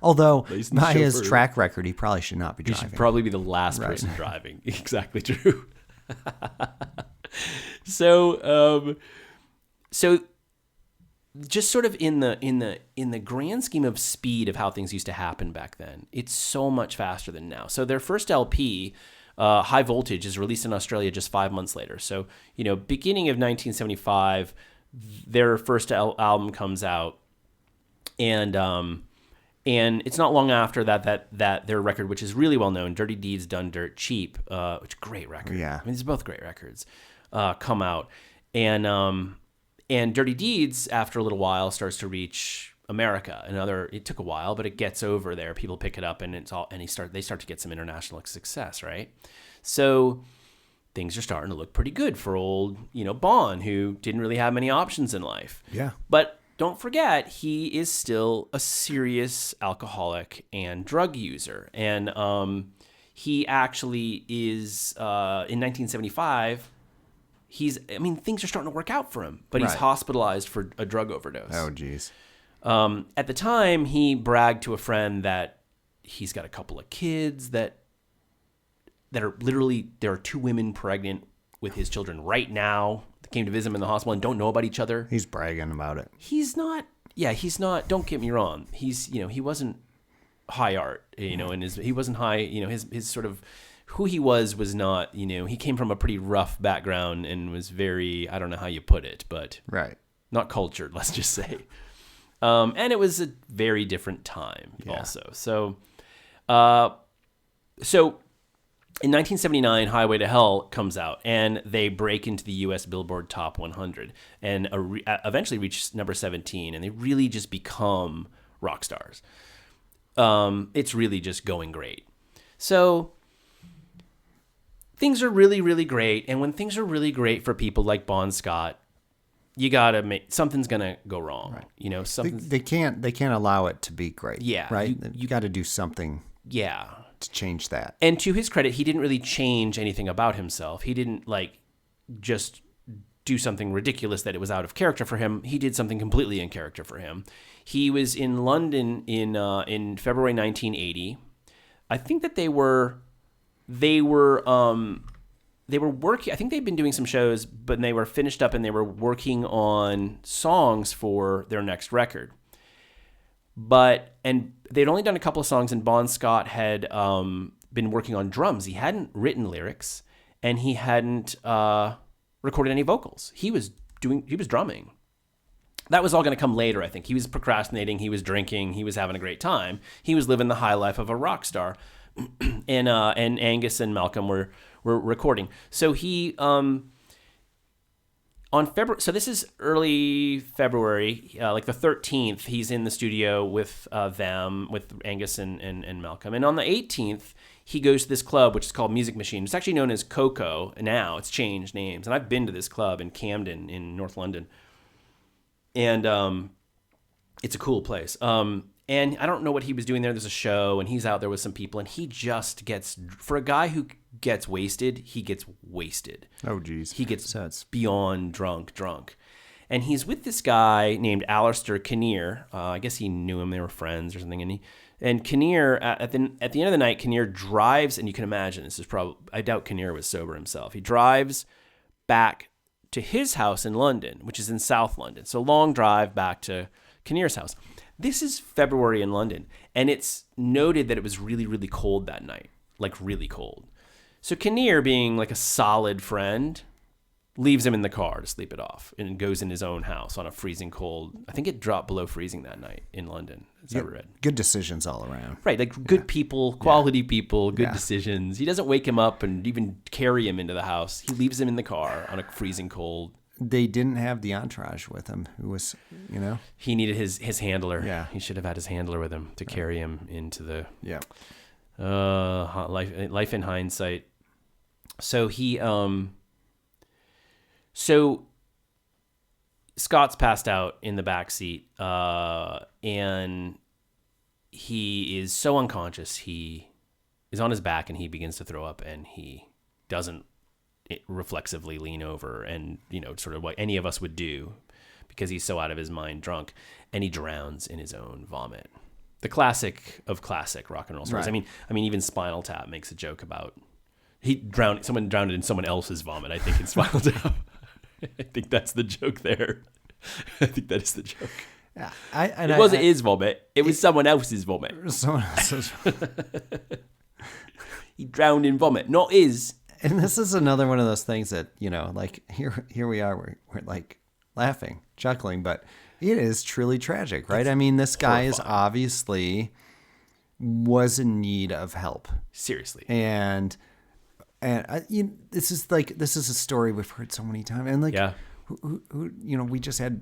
Although by his track record, he probably should not be driving. He should probably be the last person driving. Exactly true. So just sort of in the grand scheme of speed of how things used to happen back then, it's so much faster than now. So their first LP, High Voltage, is released in Australia just 5 months later. So beginning of 1975, their first album comes out, and it's not long after that their record, which is really well known, Dirty Deeds Done Dirt Cheap, which is a great record. Yeah, I mean, these are both great records. Come out, and Dirty Deeds, after a little while, starts to reach America. It took a while, but it gets over there. People pick it up, and they start to get some international success, right? So things are starting to look pretty good for old, Bon, who didn't really have many options in life. Yeah. But don't forget, he is still a serious alcoholic and drug user, and he actually is in 1975. Things are starting to work out for him, but he's hospitalized for a drug overdose. Oh, geez. At the time, he bragged to a friend that he's got a couple of kids that are literally, there are 2 women pregnant with his children right now that came to visit him in the hospital and don't know about each other. He's bragging about it. He's not, don't get me wrong. He wasn't high art, and he wasn't high, his sort of who he was not, he came from a pretty rough background and was very, I don't know how you put it, but right. not cultured, let's just say. And it was a very different time also. So in 1979, Highway to Hell comes out, and they break into the U.S. Billboard Top 100 and eventually reach number 17, and they really just become rock stars. It's really just going great. So things are really, really great, and when things are really great for people like Bon Scott, you gotta something's gonna go wrong. Right. They can't allow it to be great. Yeah, right. You got to do something. Yeah. To change that. And to his credit, he didn't really change anything about himself. He didn't just do something ridiculous that it was out of character for him. He did something completely in character for him. He was in London in February 1980. I think that they were working. I think they'd been doing some shows, but they were finished up and they were working on songs for their next record. And they'd only done a couple of songs, and Bon Scott had been working on drums. He hadn't written lyrics, and he hadn't recorded any vocals. He was drumming. That was all going to come later, I think. He was procrastinating. He was drinking. He was having a great time. He was living the high life of a rock star. And Angus and Malcolm were recording. So he on February, so this is early February, like the 13th, he's in the studio with them, with Angus and Malcolm. And on the 18th, he goes to this club, which is called Music Machine. It's actually known as Coco now. It's changed names. And I've been to this club in Camden in North London. And it's a cool place. And I don't know what he was doing there. There's a show, and he's out there with some people, and he just gets, for a guy who gets wasted, he gets wasted. Oh, geez. He gets beyond drunk. And he's with this guy named Alistair Kinnear. I guess he knew him. They were friends or something. And Kinnear, at the end of the night, Kinnear drives, and you can imagine, I doubt Kinnear was sober himself. He drives back to his house in London, which is in South London. So long drive back to Kinnear's house. This is February in London, and it's noted that it was really, really cold that night, like really cold. So Kinnear, being like a solid friend, leaves him in the car to sleep it off and goes in his own house on a freezing cold. I think it dropped below freezing that night in London, as I read. Good decisions all around. Right, like good people, quality people, good decisions. He doesn't wake him up and even carry him into the house. He leaves him in the car on a freezing cold. They didn't have the entourage with him, who was, He needed his handler. Yeah. He should have had his handler with him to carry him into the life in hindsight. So so Scott's passed out in the back seat, and he is so unconscious. He is on his back, and he begins to throw up, and he doesn't reflexively lean over and, sort of what any of us would do because he's so out of his mind drunk, and he drowns in his own vomit. The classic of classic rock and roll stories. Right. I mean, even Spinal Tap makes a joke about someone drowned in someone else's vomit, I think, in Spinal Tap. I think that's the joke there. I think that is the joke. Yeah, it wasn't his vomit. It was someone else's vomit. Someone else's. He drowned in vomit, not his. And this is another one of those things that, like here we are, we're like laughing, chuckling, but it is truly tragic, right? I mean, this guy is obviously was in need of help. Seriously. And this is a story we've heard so many times. And like, who we just had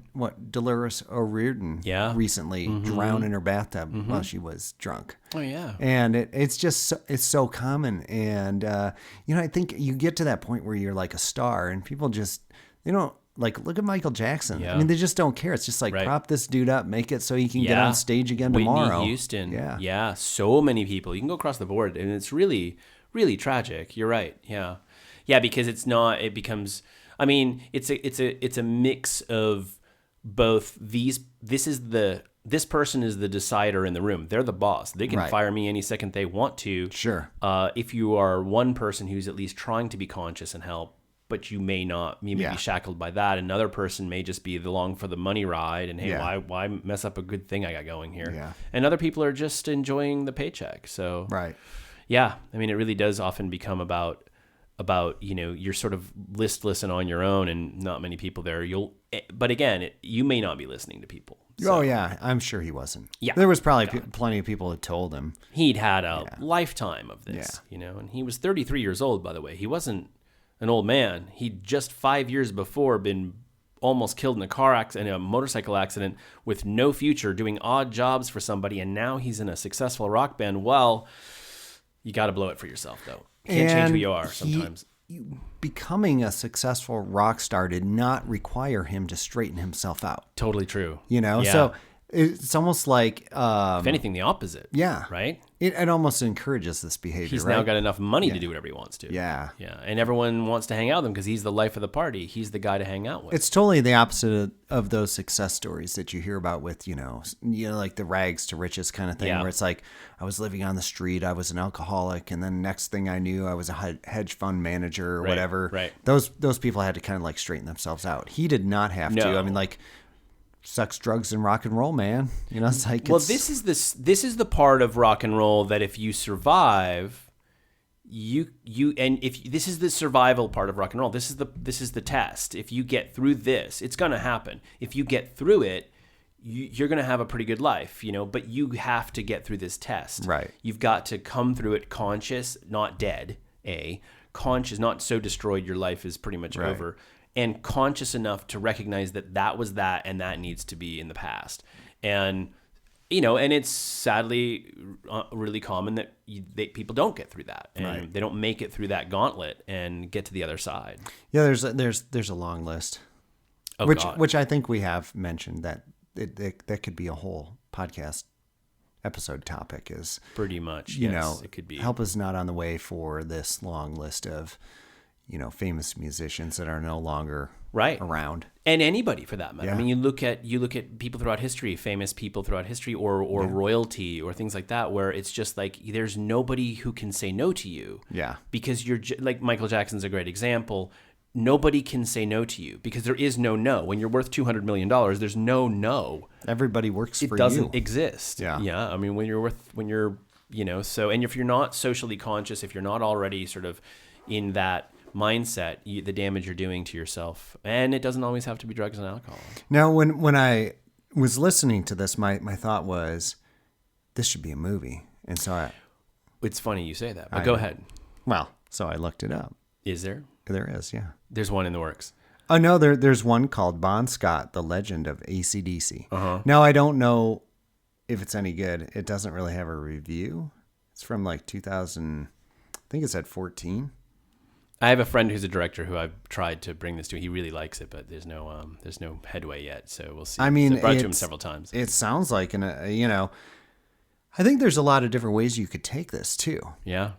Dolores O'Riordan recently drown in her bathtub while she was drunk. Oh yeah. And it's so common. And I think you get to that point where you're like a star, and people just like, look at Michael Jackson. Yeah. I mean, they just don't care. It's just like, prop this dude up, make it so he can get on stage again Whitney tomorrow. Houston. Yeah. So many people. You can go across the board, and it's really, really tragic. You're right. Yeah. Yeah, because it becomes, I mean, it's a mix of both these. This person is the decider in the room. They're the boss. They can fire me any second they want to. Sure. If you are one person who's at least trying to be conscious and help, but you may not. You may be shackled by that. Another person may just be along for the money ride, and hey, why mess up a good thing I got going here? Yeah. And other people are just enjoying the paycheck. So right. Yeah. I mean, it really does often become about, you're sort of listless and on your own and not many people there. But again, you may not be listening to people. So. Oh, yeah. I'm sure he wasn't. Yeah. There was probably plenty of people who told him. He'd had a lifetime of this, and he was 33 years old, by the way. He wasn't an old man. He'd just 5 years before been almost killed in a motorcycle accident with no future, doing odd jobs for somebody, and now he's in a successful rock band. Well, you got to blow it for yourself, though. You can't change who you are sometimes. Becoming a successful rock star did not require him to straighten himself out. Totally true. So it's almost like... if anything, the opposite. Yeah. Right? It almost encourages this behavior, He's right? now got enough money to do whatever he wants to. Yeah. Yeah. And everyone wants to hang out with him because he's the life of the party. He's the guy to hang out with. It's totally the opposite of those success stories that you hear about with, like the rags to riches kind of thing, where it's like, I was living on the street, I was an alcoholic, and then next thing I knew, I was a hedge fund manager or whatever. Right. Those people had to kind of like straighten themselves out. He did not have to. I mean, like, sex, drugs, and rock and roll, man. It's like, this is the part of rock and roll that if you survive, if this is the survival part of rock and roll, this is the test. If you get through this, it's gonna happen. If you get through it, you're gonna have a pretty good life, But you have to get through this test. Right. You've got to come through it conscious, not dead. Conscious, not so destroyed your life is pretty much over. And conscious enough to recognize that was that, and that needs to be in the past. And, and it's sadly really common that people don't get through that. And they don't make it through that gauntlet and get to the other side. Yeah, there's a long list. Which I think we have mentioned that that could be a whole podcast episode topic is pretty much, yes, it could be. Help is not on the way for this long list of famous musicians that are no longer around, and anybody for that matter. Yeah. I mean, you look at people throughout history, famous people throughout history, or royalty, or things like that, where it's just like there's nobody who can say no to you. Yeah, because you're like Michael Jackson's a great example. Nobody can say no to you because there is no no. When you're worth $200 million, there's no. Everybody works for you. It doesn't exist. Yeah. I mean, so, and if you're not socially conscious, if you're not already sort of in that mindset, the damage you're doing to yourself, and it doesn't always have to be drugs and alcohol. Now, when I was listening to this, my thought was, this should be a movie, and so it's funny you say that, but go ahead. Well, so I looked it up. Is there? There is, yeah. There's one in the works. Oh no, there's one called Bon Scott: The Legend of AC/DC. Uh-huh. Now I don't know if it's any good. It doesn't really have a review. It's from like 2000. I think it's at 14. I have a friend who's a director who I've tried to bring this to. He really likes it, but there's no headway yet. So we'll see. I mean, I brought it to him several times. It sounds like, I think there's a lot of different ways you could take this too. Yeah.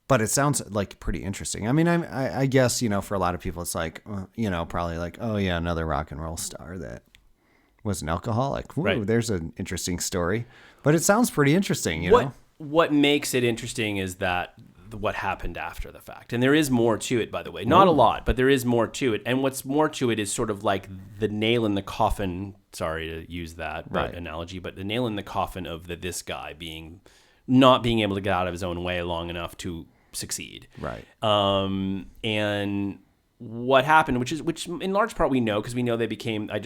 But it sounds like pretty interesting. I mean, I guess, for a lot of people, it's like, probably like, oh yeah, another rock and roll star that was an alcoholic. Ooh, right. There's an interesting story. But it sounds pretty interesting, you know? What makes it interesting is that what happened after the fact. And there is more to it, by the way. Not a lot, but there is more to it. And what's more to it is sort of like the nail in the coffin, sorry to use that analogy, but the nail in the coffin of this guy not being able to get out of his own way long enough to succeed. Right. And what happened, which in large part we know, because we know they became, I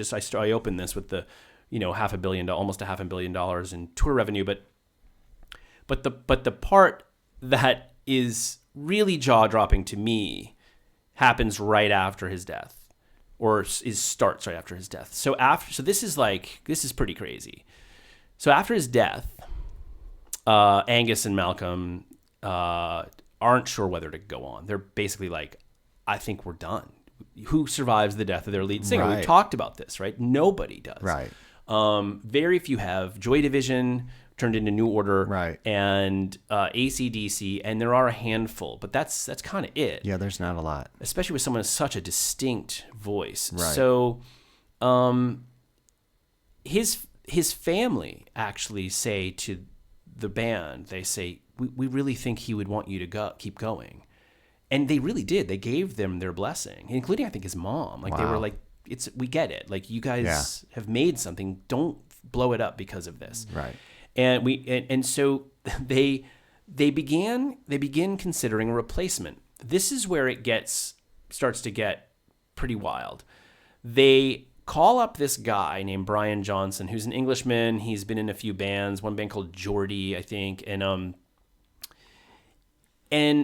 opened this with the, almost $500 million in tour revenue, but the part that is really jaw-dropping to me happens right after his death, or starts right after his death. So this is pretty crazy. So after his death, Angus and Malcolm aren't sure whether to go on. They're basically like, I think we're done. Who survives the death of their lead singer? Right. We've talked about this, right? Nobody does. Right. Very few have. Joy Division turned into New Order, right, and AC/DC, and there are a handful, but that's kind of it. Yeah, there's not a lot, especially with someone with such a distinct voice. Right. So, his family actually say to the band, they say, we really think he would want you to keep going, and they really did. They gave them their blessing, including I think his mom. Like, wow. They were like, we get it. Like, you guys have made something. Don't blow it up because of this. Right. And so they they begin considering a replacement. This is where it starts to get pretty wild. They call up this guy named Brian Johnson, who's an Englishman. He's been in a few bands, one band called Geordie, I think, and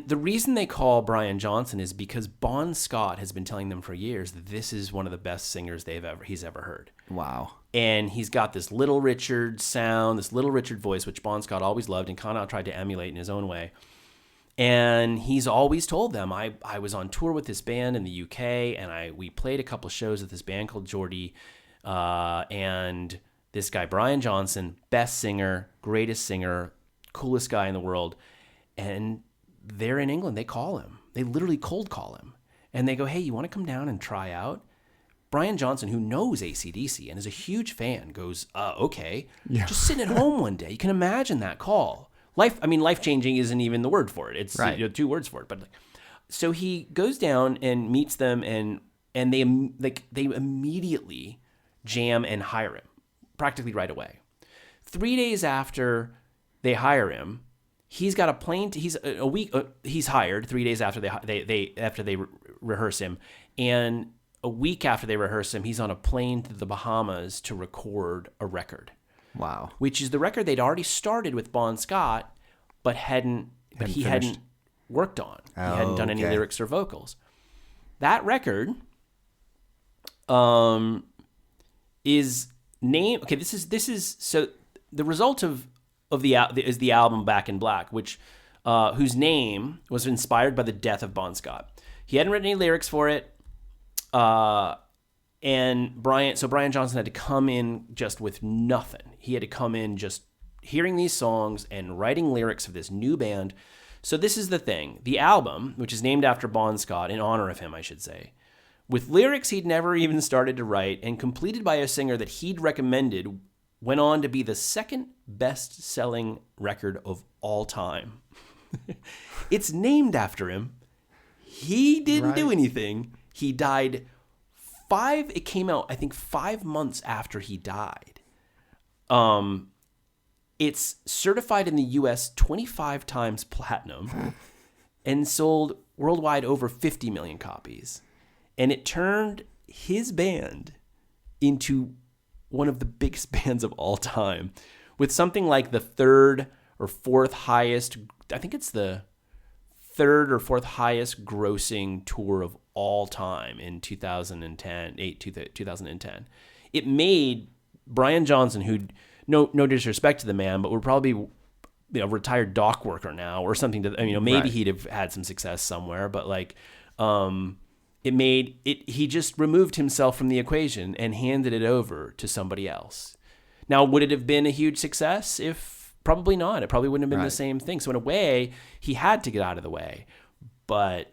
the reason they call Brian Johnson is because Bon Scott has been telling them for years that this is one of the best singers he's ever heard. Wow. And he's got this Little Richard sound, this Little Richard voice, which Bon Scott always loved and kind of tried to emulate in his own way. And he's always told them, I was on tour with this band in the UK, and we played a couple of shows with this band called Geordie, and this guy, Brian Johnson, best singer, greatest singer, coolest guy in the world. And they're in England. They call him. They literally cold call him. And they go, hey, you want to come down and try out? Brian Johnson, who knows AC/DC and is a huge fan, goes, okay. Yeah. Just sitting at home one day. You can imagine that call. Life-changing isn't even the word for it. It's right. 2 words for it. But so he goes down and meets them, and they immediately jam and hire him practically right away. 3 days after they hire him, he's got a plane. He's a week. He's hired 3 days after they rehearse him, and a week after they rehearse him, he's on a plane to the Bahamas to record a record. Wow! Which is the record they'd already started with Bon Scott, but hadn't worked on. He hadn't done any lyrics or vocals. That record, is named. Okay, this is so the result of the album Back in Black, which whose name was inspired by the death of Bon Scott. He hadn't written any lyrics for it, and Brian Johnson had to come in just with nothing. He had to come in just hearing these songs and writing lyrics for this new band. So this is the thing: the album, which is named after Bon Scott in honor of him, I should say, with lyrics he'd never even started to write and completed by a singer that he'd recommended, went on to be the second best-selling record of all time. It's named after him. He didn't do anything. He died it came out, I think, 5 months after he died. It's certified in the U.S. 25 times platinum and sold worldwide over 50 million copies. And it turned his band into one of the biggest bands of all time, with something like the third or fourth highest, I think it's the third or fourth highest grossing tour of all time in 2010. It made Brian Johnson, who, no disrespect to the man, but would probably be a retired dock worker now or something, maybe he'd have had some success somewhere, but he just removed himself from the equation and handed it over to somebody else. Now, would it have been a huge success? Probably not. It probably wouldn't have been the same thing. So in a way, he had to get out of the way, but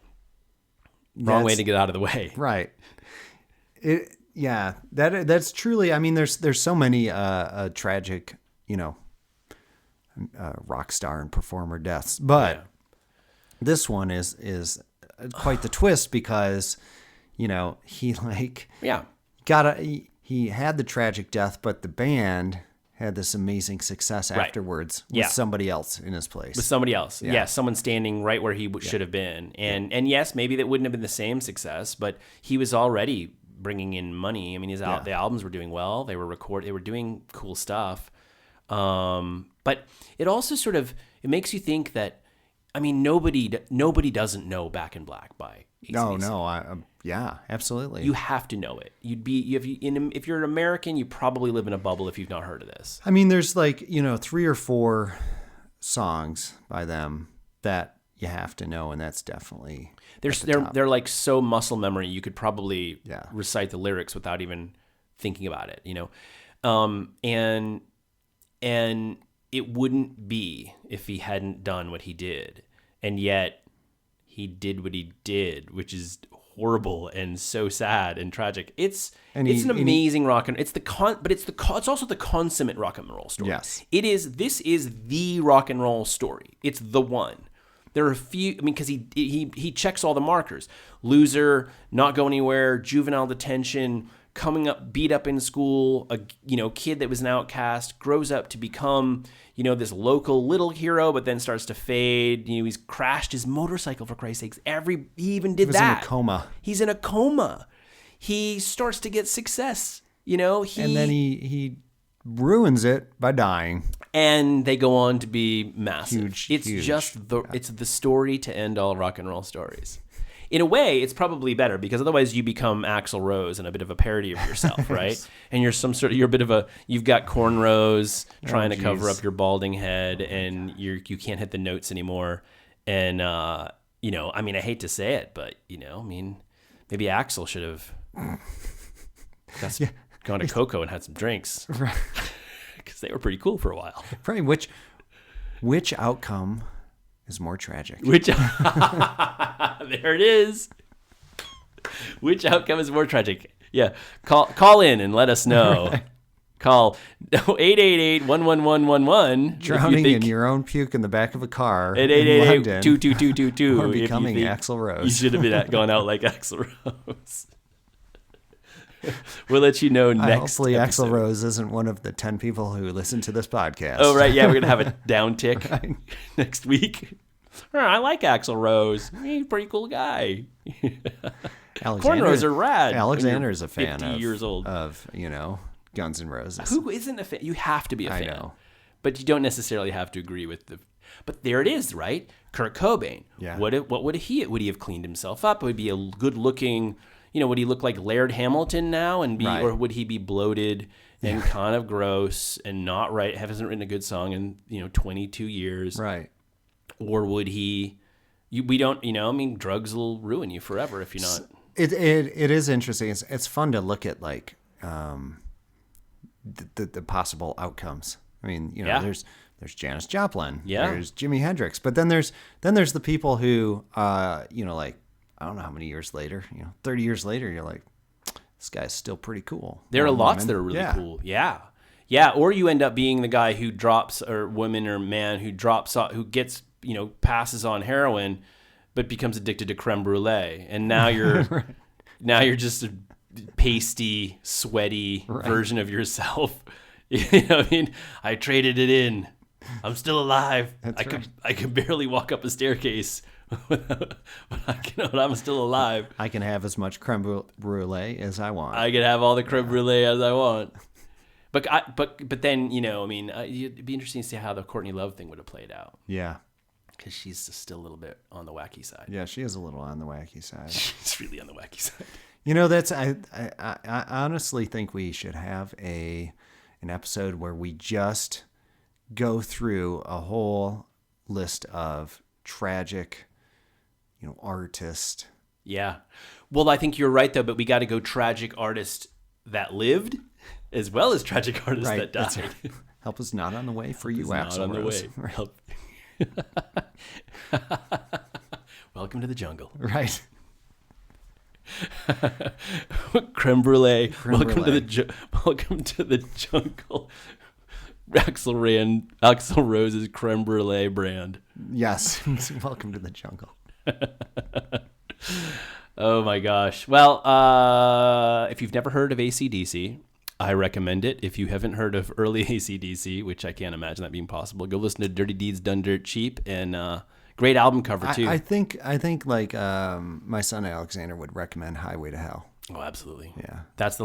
wrong way to get out of the way. Right. That's truly, there's so many tragic, rock star and performer deaths, but this one is quite the twist because, he he had the tragic death, but the band had this amazing success afterwards with somebody else in his place. With somebody else. Yeah, someone standing right where he should have been. And yes, maybe that wouldn't have been the same success, but he was already bringing in money. The albums were doing well. They were doing cool stuff. But it also it makes you think that, nobody doesn't know Back in Black by AC/DC. No, yeah, absolutely. You have to know it. If you're an American, you probably live in a bubble if you've not heard of this. There's 3 or 4 songs by them that you have to know, and that's definitely they're like so muscle memory. You could probably recite the lyrics without even thinking about it. And it wouldn't be if he hadn't done what he did, and yet he did what he did, which is horrible and so sad and tragic. It's an amazing rock and it's also the consummate rock and roll story. Yes, this is the rock and roll story. It's the one. There are a few, because he checks all the markers: Loser, Not Go Anywhere, Juvenile Detention, coming up beat up in school, a kid that was an outcast, grows up to become this local little hero, but then starts to fade. He's crashed his motorcycle, for Christ's sakes. He even did that. He's in a coma. He's in a coma. He starts to get success. And then he ruins it by dying. And they go on to be massive. It's huge. It's the story to end all rock and roll stories. In a way, it's probably better because otherwise you become Axl Rose and a bit of a parody of yourself, right? And you've got cornrows trying to cover up your balding head, and you can't hit the notes anymore. And I hate to say it, but maybe Axl should have gone to Coco and had some drinks, right? Because they were pretty cool for a while. Right. Which outcome is more tragic? There it is. Which outcome is more tragic? Yeah. Call in and let us know. Right. Call 888-11111. Drowning in your own puke in the back of a car. 888-22222. Or becoming Axl Rose. You should have gone out like Axl Rose. We'll let you know next Hopefully episode. Axl Rose isn't one of the 10 people who listen to this podcast. Oh, right. Yeah, we're going to have a downtick next week. I like Axl Rose. He's a pretty cool guy. Cornrows are rad. Alexander is a fan 50 years old. of Guns N' Roses. Who isn't a fan? You have to be a fan. I know. But you don't necessarily have to agree with the... But there it is, right? Kurt Cobain. Yeah. What would he... Would he have cleaned himself up? Would he be a good-looking... would he look like Laird Hamilton now and be, or would he be bloated and kind of gross and not right? Hasn't written a good song in 22 years, right? Or would he? We don't, drugs will ruin you forever if you're not. It is interesting. It's fun to look at like the possible outcomes. I mean, there's Janis Joplin, there's Jimi Hendrix, but then there's the people who like. I don't know how many years later, 30 years later, you're like, this guy's still pretty cool. There are lots that are really cool. Yeah. Yeah. Or you end up being the guy who drops, or woman or man who drops, who gets, passes on heroin, but becomes addicted to creme brulee. And now you're, just a pasty, sweaty version of yourself. I traded it in. I'm still alive. I could barely walk up a staircase. But I'm still alive. I can have as much creme brulee as I want. I can have all the creme brulee as I want. But then it'd be interesting to see how the Courtney Love thing would have played out. Yeah, because she's still a little bit on the wacky side. Yeah, she is a little on the wacky side. She's really on the wacky side. That's I honestly think we should have an episode where we just go through a whole list of tragic artist. Yeah. Well, I think you're right though, but we got to go tragic artist that lived as well as tragic artist that died. Help us not on the way for you, Axl Rose. Welcome to the jungle. Right. Creme brulee. Welcome to the jungle. Axl Rose's creme brulee brand. Yes. Welcome to the jungle. Oh my gosh. Well, if you've never heard of AC/DC, I recommend it. If you haven't heard of early AC/DC, which I can't imagine that being possible, go listen to Dirty Deeds Done Dirt Cheap, and great album cover too. I think like my son Alexander would recommend Highway to Hell. Oh, absolutely. Yeah. That's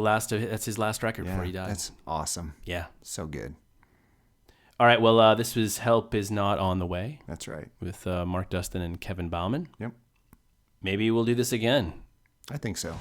his last record before he died. That's awesome. Yeah. So good. All right, well, this was Help Is Not on the Way. That's right. With Mark Dustin and Kevin Bauman. Yep. Maybe we'll do this again. I think so.